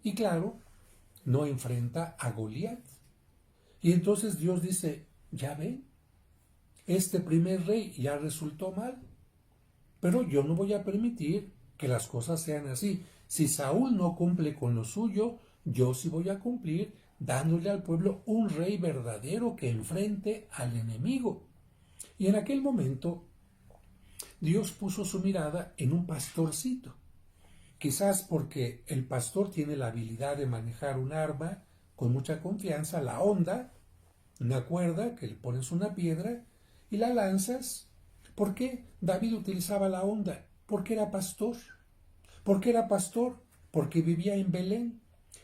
Y claro, no enfrenta a Goliat. Y entonces Dios dice, ya ven, este primer rey ya resultó mal, pero yo no voy a permitir que las cosas sean así. Si Saúl no cumple con lo suyo, yo sí voy a cumplir dándole al pueblo un rey verdadero que enfrente al enemigo. Y en aquel momento Dios puso su mirada en un pastorcito. Quizás porque el pastor tiene la habilidad de manejar un arma con mucha confianza, la honda, una cuerda que le pones una piedra y la lanzas. ¿Por qué David utilizaba la honda? Porque era pastor. ¿Por qué era pastor? Porque vivía en Belén.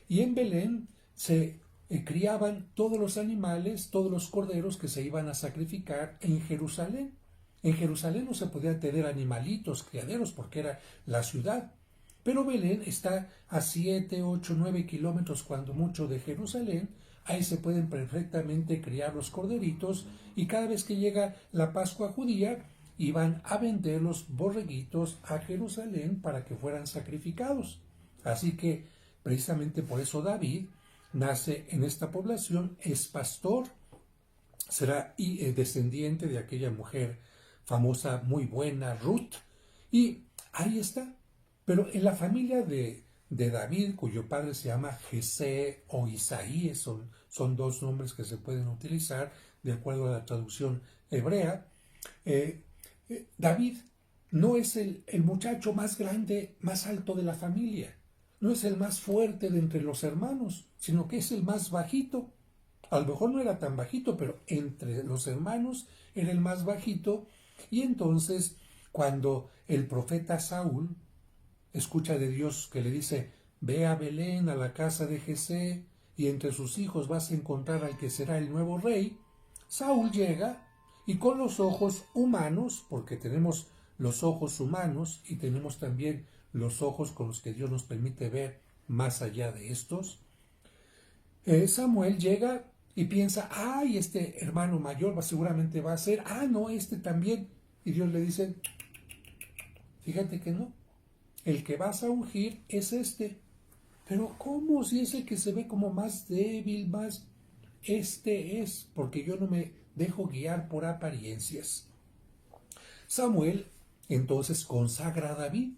Y en Belén se criaban todos los animales, todos los corderos que se iban a sacrificar en Jerusalén. En Jerusalén no se podían tener animalitos, criaderos, porque era la ciudad. Pero Belén está a 7, 8, 9 kilómetros cuando mucho de Jerusalén. Ahí se pueden perfectamente criar los corderitos, y cada vez que llega la Pascua judía iban a vender los borreguitos a Jerusalén para que fueran sacrificados. Así que precisamente por eso David nace en esta población, es pastor, será descendiente de aquella mujer famosa, muy buena, Ruth, y ahí está. Pero en la familia de David, cuyo padre se llama Jesé o Isaí, son dos nombres que se pueden utilizar de acuerdo a la traducción hebrea, David no es el muchacho más grande, más alto de la familia, no es el más fuerte de entre los hermanos, sino que es el más bajito. A lo mejor no era tan bajito, pero entre los hermanos era el más bajito. Y entonces, cuando el profeta Saúl escucha de Dios que le dice, ve a Belén, a la casa de Jesé, y entre sus hijos vas a encontrar al que será el nuevo rey, Saúl llega y con los ojos humanos, porque tenemos los ojos humanos y tenemos también los ojos con los que Dios nos permite ver más allá de estos. Samuel llega y piensa, ay, este hermano mayor seguramente va a ser, no, este también. Y Dios le dice, fíjate que no, el que vas a ungir es este. Pero ¿cómo? Si es el que se ve como más débil, más... Este es, porque yo no me dejo guiar por apariencias. Samuel entonces consagra a David.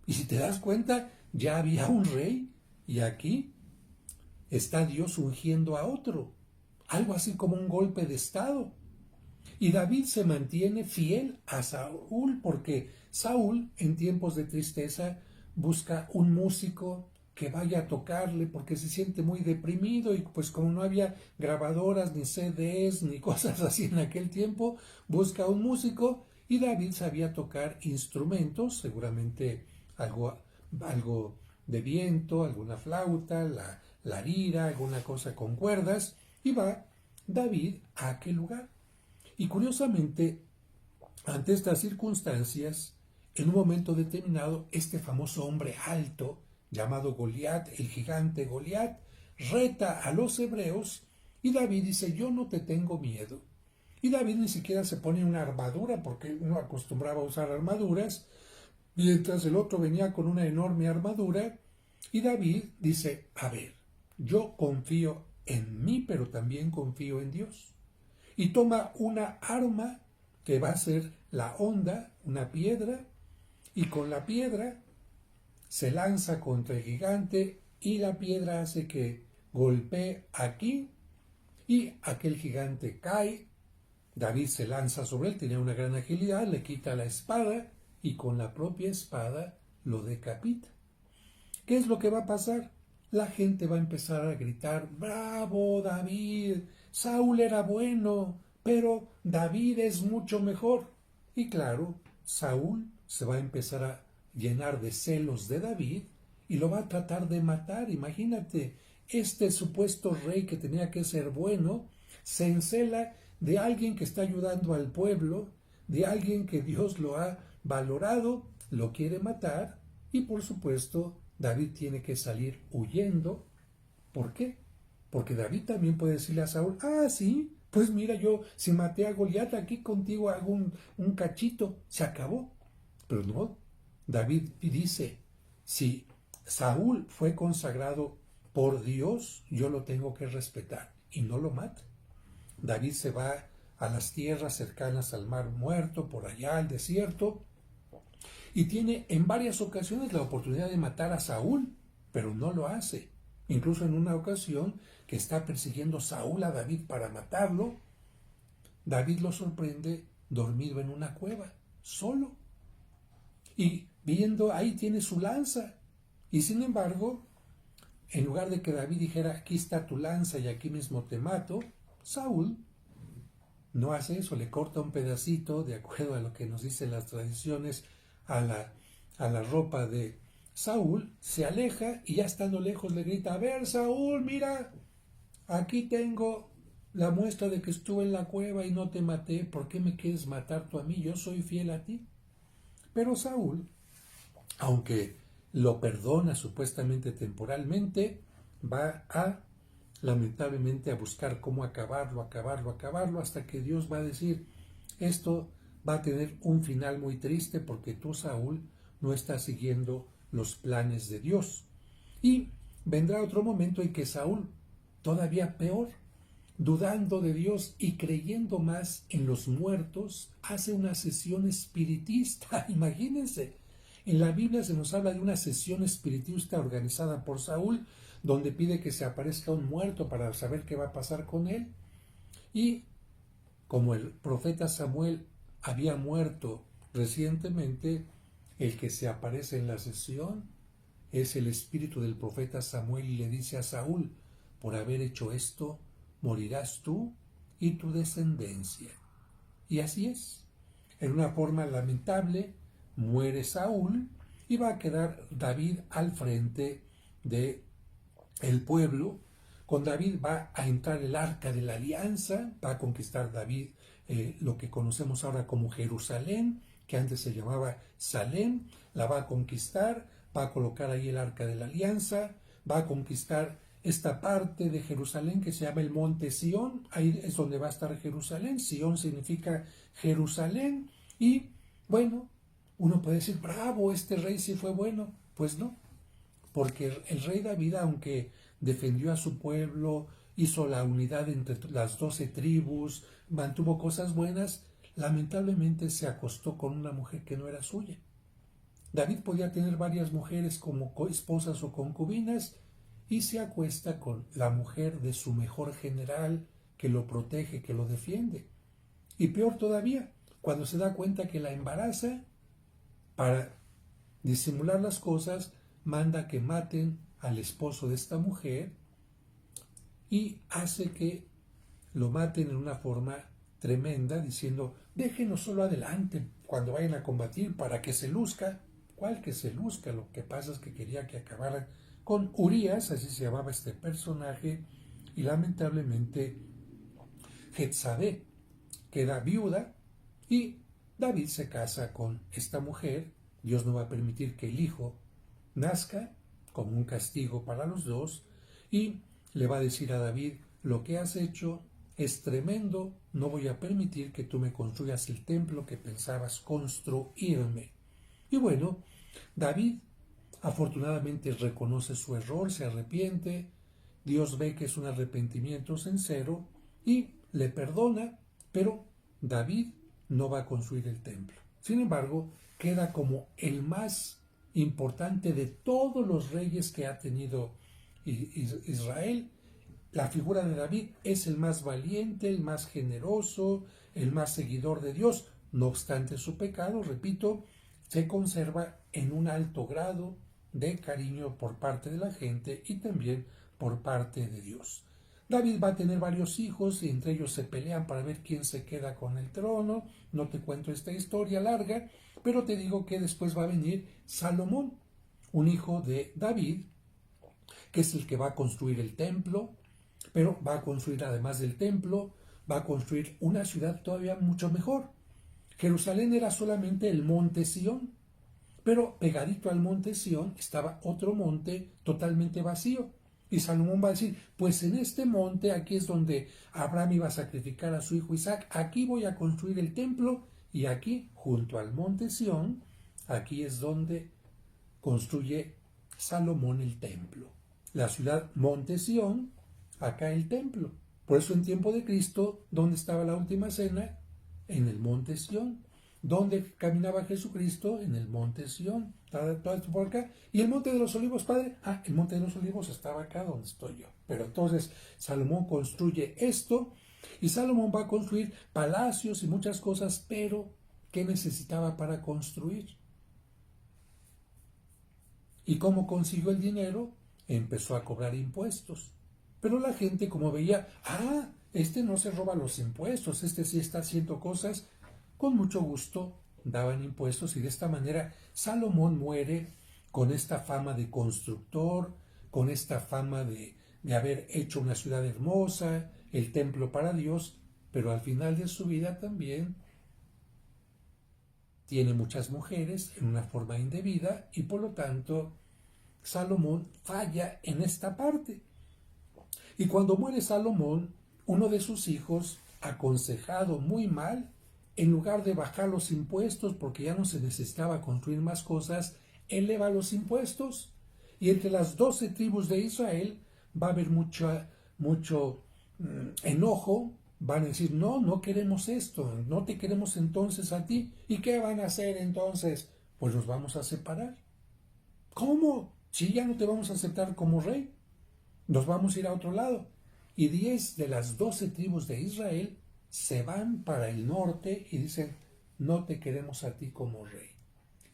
Y si te das cuenta, ya había un rey y aquí está Dios ungiendo a otro. Algo así como un golpe de estado. Y David se mantiene fiel a Saúl porque Saúl en tiempos de tristeza busca un músico que vaya a tocarle porque se siente muy deprimido y pues como no había grabadoras ni CDs ni cosas así en aquel tiempo, busca un músico y David sabía tocar instrumentos, seguramente algo de viento, alguna flauta, la lira, alguna cosa con cuerdas, y va David a aquel lugar. Y curiosamente, ante estas circunstancias, en un momento determinado, este famoso hombre alto, llamado Goliat, el gigante Goliat, reta a los hebreos y David dice, yo no te tengo miedo. Y David ni siquiera se pone una armadura porque él no acostumbraba a usar armaduras, mientras el otro venía con una enorme armadura. Y David dice, a ver, yo confío en mí, pero también confío en Dios. Y toma una arma que va a ser la honda, una piedra, y con la piedra se lanza contra el gigante y la piedra hace que golpee aquí y aquel gigante cae. David se lanza sobre él, tenía una gran agilidad, le quita la espada y con la propia espada lo decapita. ¿Qué es lo que va a pasar? La gente va a empezar a gritar, ¡bravo, David! Saúl era bueno, pero David es mucho mejor. Y claro, Saúl se va a empezar a llenar de celos de David y lo va a tratar de matar. Imagínate, este supuesto rey que tenía que ser bueno, se encela de alguien que está ayudando al pueblo, de alguien que Dios lo ha valorado, lo quiere matar y por supuesto David tiene que salir huyendo. ¿Por qué? Porque David también puede decirle a Saúl, sí, pues mira, yo si maté a Goliat aquí contigo hago un cachito, se acabó. Pero no, David dice, si Saúl fue consagrado por Dios, yo lo tengo que respetar y no lo mata. David se va a las tierras cercanas al Mar Muerto, por allá al desierto, y tiene en varias ocasiones la oportunidad de matar a Saúl, pero no lo hace. Incluso en una ocasión que está persiguiendo Saúl a David para matarlo, David lo sorprende dormido en una cueva, solo. Y viendo, ahí tiene su lanza. Y sin embargo, en lugar de que David dijera, aquí está tu lanza y aquí mismo te mato, Saúl no hace eso, le corta un pedacito, de acuerdo a lo que nos dicen las tradiciones, a la ropa de Saúl, se aleja y ya estando lejos le grita, a ver Saúl, mira, aquí tengo la muestra de que estuve en la cueva y no te maté, ¿por qué me quieres matar tú a mí? Yo soy fiel a ti. Pero Saúl, aunque lo perdona supuestamente temporalmente, va lamentablemente a buscar cómo acabarlo, hasta que Dios va a decir, esto va a tener un final muy triste porque tú, Saúl, no estás siguiendo los planes de Dios. Y vendrá otro momento en que Saúl, todavía peor, dudando de Dios y creyendo más en los muertos, hace una sesión espiritista. Imagínense, en la Biblia se nos habla de una sesión espiritista organizada por Saúl, donde pide que se aparezca un muerto para saber qué va a pasar con él. Y como el profeta Samuel había muerto recientemente, el que se aparece en la sesión es el espíritu del profeta Samuel y le dice a Saúl, por haber hecho esto, morirás tú y tu descendencia. Y así es. En una forma lamentable, muere Saúl y va a quedar David al frente de el pueblo. Con David va a entrar el arca de la alianza, va a conquistar David lo que conocemos ahora como Jerusalén, que antes se llamaba Salem, la va a conquistar, va a colocar ahí el Arca de la Alianza, va a conquistar esta parte de Jerusalén que se llama el Monte Sión, ahí es donde va a estar Jerusalén, Sión significa Jerusalén, y bueno, uno puede decir, bravo, este rey sí fue bueno, pues no, porque el rey David, aunque defendió a su pueblo, hizo la unidad entre las 12 tribus, mantuvo cosas buenas, lamentablemente se acostó con una mujer que no era suya. David podía tener varias mujeres como esposas o concubinas y se acuesta con la mujer de su mejor general que lo protege, que lo defiende. Y peor todavía, cuando se da cuenta que la embaraza, para disimular las cosas, manda que maten al esposo de esta mujer y hace que lo maten en una forma tremenda, diciendo, déjenos solo adelante cuando vayan a combatir para que se luzca. ¿Cuál que se luzca? Lo que pasa es que quería que acabaran con Urías, así se llamaba este personaje, y lamentablemente Jezabel queda viuda y David se casa con esta mujer. Dios no va a permitir que el hijo nazca como un castigo para los dos y le va a decir a David, lo que has hecho es tremendo, no voy a permitir que tú me construyas el templo que pensabas construirme. Y bueno, David afortunadamente reconoce su error, se arrepiente, Dios ve que es un arrepentimiento sincero y le perdona, pero David no va a construir el templo. Sin embargo, queda como el más importante de todos los reyes que ha tenido Israel. La figura de David es el más valiente, el más generoso, el más seguidor de Dios. No obstante su pecado, repito, se conserva en un alto grado de cariño por parte de la gente y también por parte de Dios. David va a tener varios hijos y entre ellos se pelean para ver quién se queda con el trono. No te cuento esta historia larga, pero te digo que después va a venir Salomón, un hijo de David, que es el que va a construir el templo, pero va a construir además del templo, va a construir una ciudad todavía mucho mejor. Jerusalén era solamente el monte Sión, pero pegadito al monte Sión estaba otro monte totalmente vacío. Y Salomón va a decir, pues en este monte, aquí es donde Abraham iba a sacrificar a su hijo Isaac, aquí voy a construir el templo, y aquí, junto al monte Sión, aquí es donde construye Salomón el templo. La ciudad monte Sión, acá el templo. Por eso en tiempo de Cristo, ¿dónde estaba la última cena? En el monte Sión. ¿Dónde caminaba Jesucristo? En el monte Sión. Todo esto por acá. ¿Y el monte de los olivos, padre? El monte de los olivos estaba acá donde estoy yo. Pero entonces Salomón construye esto y Salomón va a construir palacios y muchas cosas, pero ¿qué necesitaba para construir? ¿Y cómo consiguió el dinero? Empezó a cobrar impuestos. Pero la gente, como veía, este no se roba los impuestos, este sí está haciendo cosas, con mucho gusto daban impuestos y de esta manera Salomón muere con esta fama de constructor, con esta fama de haber hecho una ciudad hermosa, el templo para Dios, pero al final de su vida también tiene muchas mujeres en una forma indebida y por lo tanto Salomón falla en esta parte. Y cuando muere Salomón, uno de sus hijos, aconsejado muy mal, en lugar de bajar los impuestos porque ya no se necesitaba construir más cosas, eleva los impuestos. Y entre las 12 tribus de Israel va a haber mucho enojo. Van a decir, no queremos esto, no te queremos entonces a ti. ¿Y qué van a hacer entonces? Pues nos vamos a separar. ¿Cómo? Si ya no te vamos a aceptar como rey, nos vamos a ir a otro lado. Y 10 de las 12 tribus de Israel se van para el norte y dicen, no te queremos a ti como rey.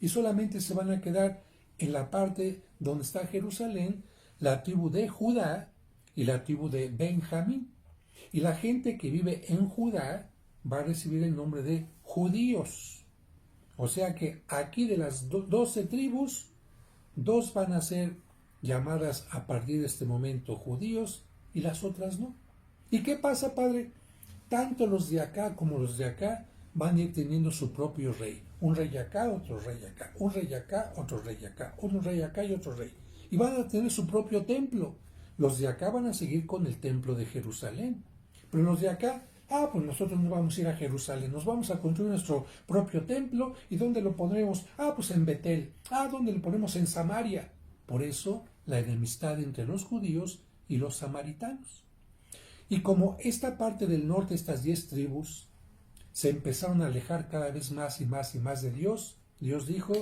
Y solamente se van a quedar en la parte donde está Jerusalén, la tribu de Judá y la tribu de Benjamín. Y la gente que vive en Judá va a recibir el nombre de judíos. O sea que aquí de las 12 tribus, 2 van a ser llamadas a partir de este momento judíos y las otras no. ¿Y qué pasa, padre? Tanto los de acá como los de acá van a ir teniendo su propio rey. un rey acá, otro rey acá, un rey acá, otro rey acá, un rey acá y otro rey. Y van a tener su propio templo. Los de acá van a seguir con el templo de Jerusalén. Pero los de acá, pues nosotros no vamos a ir a Jerusalén, nos vamos a construir nuestro propio templo. ¿Y dónde lo pondremos? Pues en Betel. ¿Dónde lo ponemos? En Samaria. Por eso la enemistad entre los judíos y los samaritanos. Y como esta parte del norte, estas 10 tribus, se empezaron a alejar cada vez más y más y más de Dios, Dios dijo,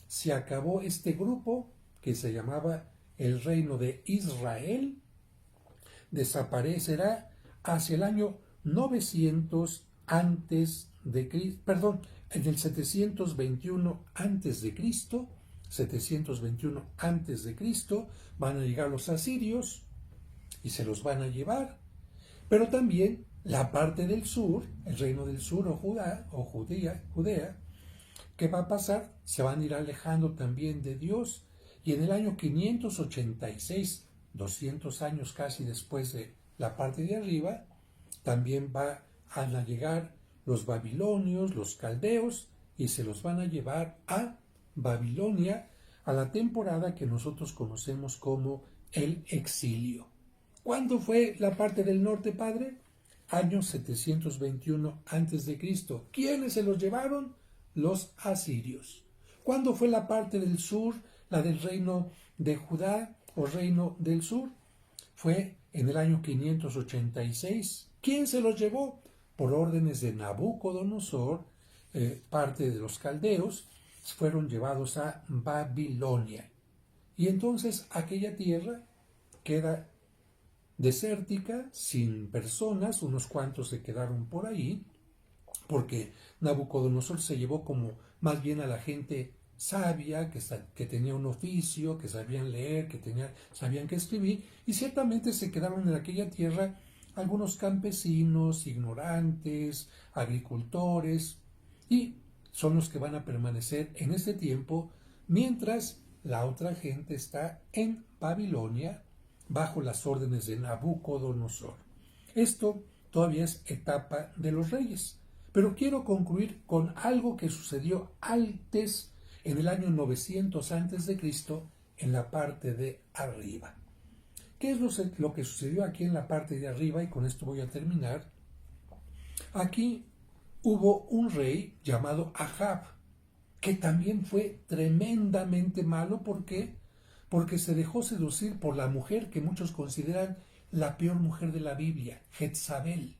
se acabó este grupo que se llamaba el reino de Israel, desaparecerá hacia el año 900 antes de Cristo, perdón, en el 721 antes de Cristo, 721 antes de Cristo, van a llegar los asirios y se los van a llevar. Pero también la parte del sur, el reino del sur o Judea, ¿qué va a pasar? Se van a ir alejando también de Dios. Y en el año 586, 200 años casi después de la parte de arriba, también van a llegar los babilonios, los caldeos, y se los van a llevar a Babilonia a la temporada que nosotros conocemos como el exilio. ¿Cuándo fue la parte del norte, padre? Año 721 a.C. ¿Quiénes se los llevaron? Los asirios. ¿Cuándo fue la parte del sur, la del reino de Judá o reino del sur? Fue en el año 586. ¿Quién se los llevó? Por órdenes de Nabucodonosor, parte de los caldeos, fueron llevados a Babilonia. Y entonces aquella tierra queda desértica, sin personas, unos cuantos se quedaron por ahí, porque Nabucodonosor se llevó como más bien a la gente sabia, que tenía un oficio, que sabían leer, sabían que escribir, y ciertamente se quedaron en aquella tierra algunos campesinos, ignorantes, agricultores, y son los que van a permanecer en este tiempo, mientras la otra gente está en Babilonia, bajo las órdenes de Nabucodonosor. Esto todavía es etapa de los reyes, pero quiero concluir con algo que sucedió antes, en el año 900 a.C., en la parte de arriba. ¿Qué es lo que sucedió aquí en la parte de arriba? Y con esto voy a terminar. Aquí hubo un rey llamado Ahab, que también fue tremendamente malo. ¿Por qué? Porque se dejó seducir por la mujer que muchos consideran la peor mujer de la Biblia, Jezabel.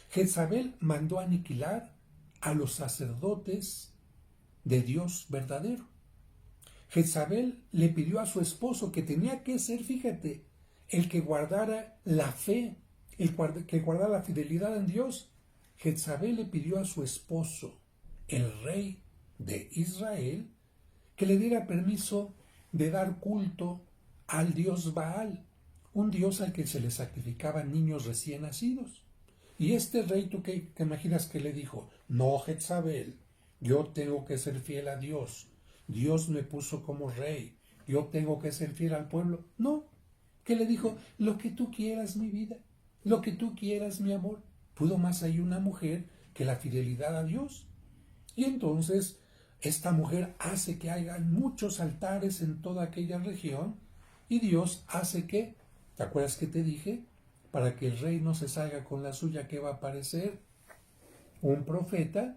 Jezabel mandó aniquilar a los sacerdotes de Dios verdadero. Jezabel le pidió a su esposo que tenía que ser, fíjate, el que guardara la fe, que guardara la fidelidad en Dios. Jezabel le pidió a su esposo, el rey de Israel, que le diera permiso de dar culto al dios Baal, un dios al que se le sacrificaban niños recién nacidos. Y este rey, ¿tú qué te imaginas que le dijo? No, Jezabel, yo tengo que ser fiel a Dios. Dios me puso como rey. Yo tengo que ser fiel al pueblo. No. ¿Qué le dijo? Lo que tú quieras, mi vida. Lo que tú quieras, mi amor. Pudo más ahí una mujer que la fidelidad a Dios. Y entonces esta mujer hace que haya muchos altares en toda aquella región y Dios hace que, ¿te acuerdas que te dije? Para que el rey no se salga con la suya, ¿qué va a aparecer? Un profeta.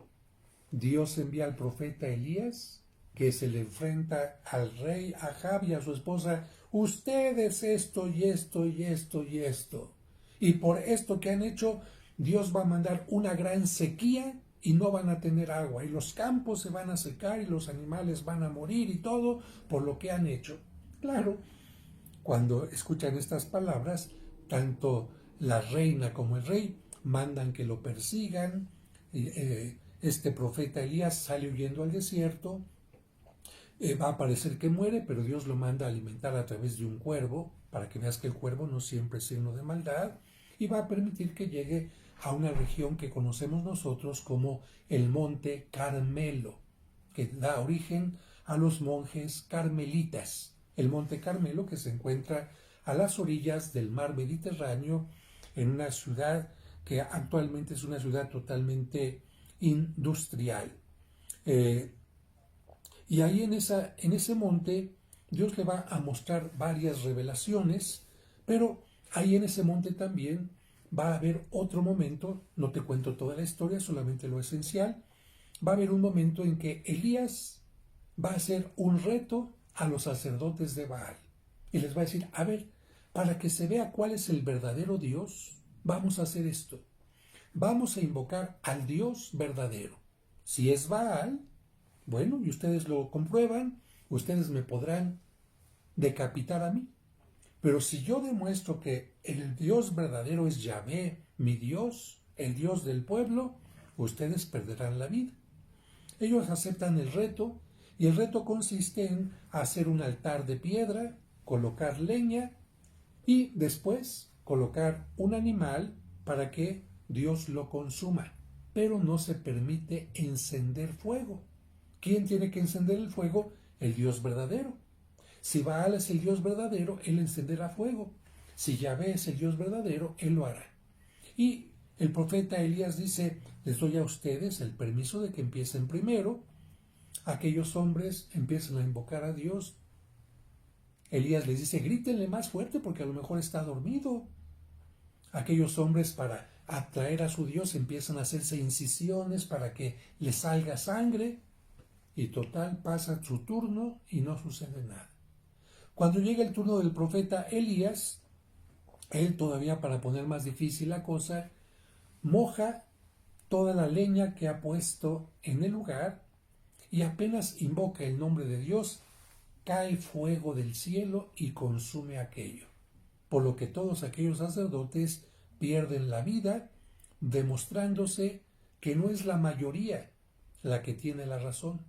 Dios envía al profeta Elías, que se le enfrenta al rey Ahab y a su esposa. Ustedes esto y esto y esto y esto. Y por esto que han hecho, Dios va a mandar una gran sequía y no van a tener agua. Y los campos se van a secar y los animales van a morir y todo por lo que han hecho. Claro, cuando escuchan estas palabras, tanto la reina como el rey mandan que lo persigan. Este profeta Elías sale huyendo al desierto. Va a parecer que muere, pero Dios lo manda a alimentar a través de un cuervo, para que veas que el cuervo no siempre es signo de maldad, y va a permitir que llegue a una región que conocemos nosotros como el Monte Carmelo, que da origen a los monjes carmelitas. El Monte Carmelo, que se encuentra a las orillas del mar Mediterráneo, en una ciudad que actualmente es una ciudad totalmente industrial. Eh, y ahí en ese monte Dios le va a mostrar varias revelaciones, pero ahí en ese monte también va a haber otro momento, no te cuento toda la historia, solamente lo esencial, va a haber un momento en que Elías va a hacer un reto a los sacerdotes de Baal y les va a decir, a ver, para que se vea cuál es el verdadero Dios, vamos a hacer esto. Vamos a invocar al Dios verdadero. Si es Baal, bueno, y ustedes lo comprueban, ustedes me podrán decapitar a mí. Pero si yo demuestro que el Dios verdadero es Yahvé, mi Dios, el Dios del pueblo, ustedes perderán la vida. Ellos aceptan el reto y el reto consiste en hacer un altar de piedra, colocar leña y después colocar un animal para que Dios lo consuma. Pero no se permite encender fuego. ¿Quién tiene que encender el fuego? El Dios verdadero. Si Baal es el Dios verdadero, él encenderá fuego. Si Yahvé es el Dios verdadero, él lo hará. Y el profeta Elías dice, les doy a ustedes el permiso de que empiecen primero. Aquellos hombres empiezan a invocar a Dios. Elías les dice, grítenle más fuerte porque a lo mejor está dormido. Aquellos hombres, para atraer a su Dios, empiezan a hacerse incisiones para que les salga sangre. Y total, pasa su turno y no sucede nada. Cuando llega el turno del profeta Elías, él todavía, para poner más difícil la cosa, moja toda la leña que ha puesto en el lugar y apenas invoca el nombre de Dios, cae fuego del cielo y consume aquello. Por lo que todos aquellos sacerdotes pierden la vida, demostrándose que no es la mayoría la que tiene la razón,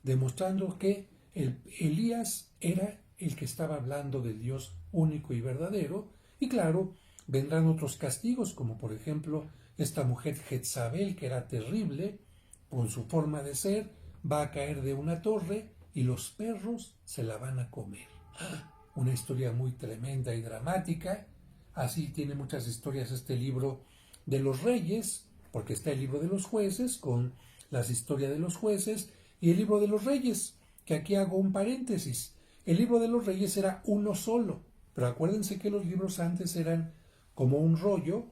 demostrando que Elías era el que estaba hablando del Dios único y verdadero, y claro, vendrán otros castigos, como por ejemplo esta mujer Jezabel, que era terrible por su forma de ser, va a caer de una torre y los perros se la van a comer. Una historia muy tremenda y dramática. Así tiene muchas historias este libro de los reyes, porque está el libro de los jueces con las historias de los jueces y el libro de los reyes, que aquí hago un paréntesis. El libro de los reyes era uno solo, pero acuérdense que los libros antes eran como un rollo.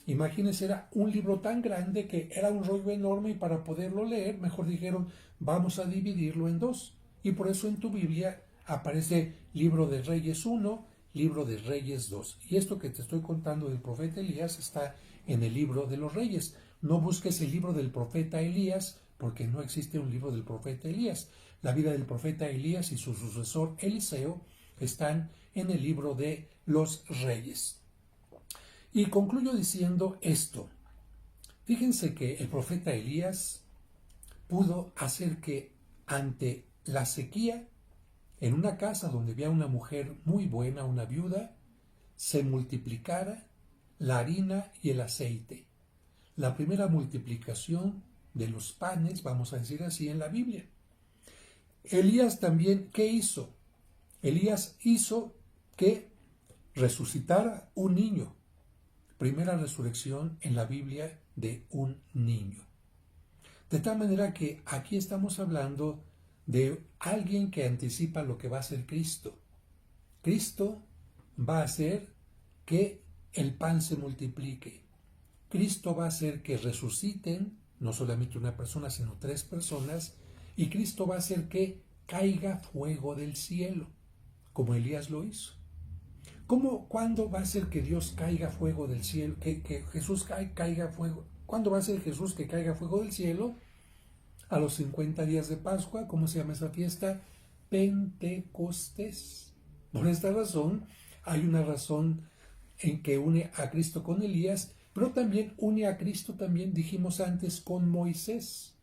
Imagínense, era un libro tan grande que era un rollo enorme y para poderlo leer, mejor dijeron, vamos a dividirlo en dos. Y por eso en tu Biblia aparece libro de Reyes 1, libro de Reyes 2. Y esto que te estoy contando del profeta Elías está en el libro de los Reyes. No busques el libro del profeta Elías porque no existe un libro del profeta Elías. La vida del profeta Elías y su sucesor Eliseo están en el libro de los Reyes. Y concluyo diciendo esto. Fíjense que el profeta Elías pudo hacer que ante la sequía, en una casa donde había una mujer muy buena, una viuda, se multiplicara la harina y el aceite. La primera multiplicación de los panes, vamos a decir así, en la Biblia. Elías también, ¿qué hizo? Elías hizo que resucitara un niño. Primera resurrección en la Biblia de un niño. De tal manera que aquí estamos hablando de alguien que anticipa lo que va a ser Cristo. Cristo va a hacer que el pan se multiplique. Cristo va a hacer que resuciten no solamente una persona, sino 3 personas, y Cristo va a hacer que caiga fuego del cielo, como Elías lo hizo. ¿Cuándo va a ser que Dios caiga fuego del cielo? Que Jesús caiga fuego. ¿Cuándo va a ser Jesús que caiga fuego del cielo? A los 50 días de Pascua. ¿Cómo se llama esa fiesta? Pentecostés. Por esta razón, hay una razón en que une a Cristo con Elías, pero también une a Cristo, también dijimos antes, con Moisés.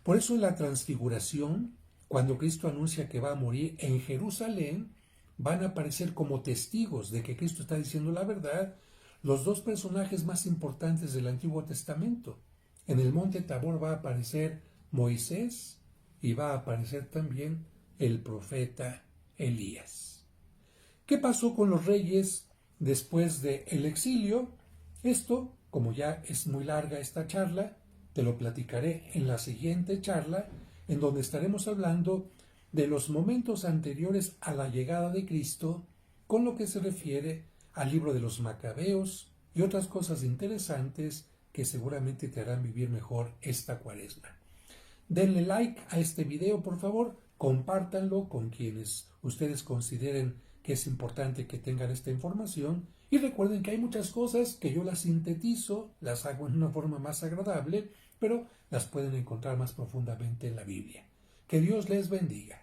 Por eso en la transfiguración, cuando Cristo anuncia que va a morir en Jerusalén, van a aparecer como testigos de que Cristo está diciendo la verdad los 2 personajes más importantes del Antiguo Testamento. En el monte Tabor va a aparecer Moisés y va a aparecer también el profeta Elías. ¿Qué pasó con los reyes después del exilio? Esto, como ya es muy larga esta charla, te lo platicaré en la siguiente charla, en donde estaremos hablando de los momentos anteriores a la llegada de Cristo, con lo que se refiere al libro de los Macabeos y otras cosas interesantes que seguramente te harán vivir mejor esta cuaresma. Denle like a este video, por favor, compártanlo con quienes ustedes consideren que es importante que tengan esta información y recuerden que hay muchas cosas que yo las sintetizo, las hago en una forma más agradable, pero las pueden encontrar más profundamente en la Biblia. Que Dios les bendiga.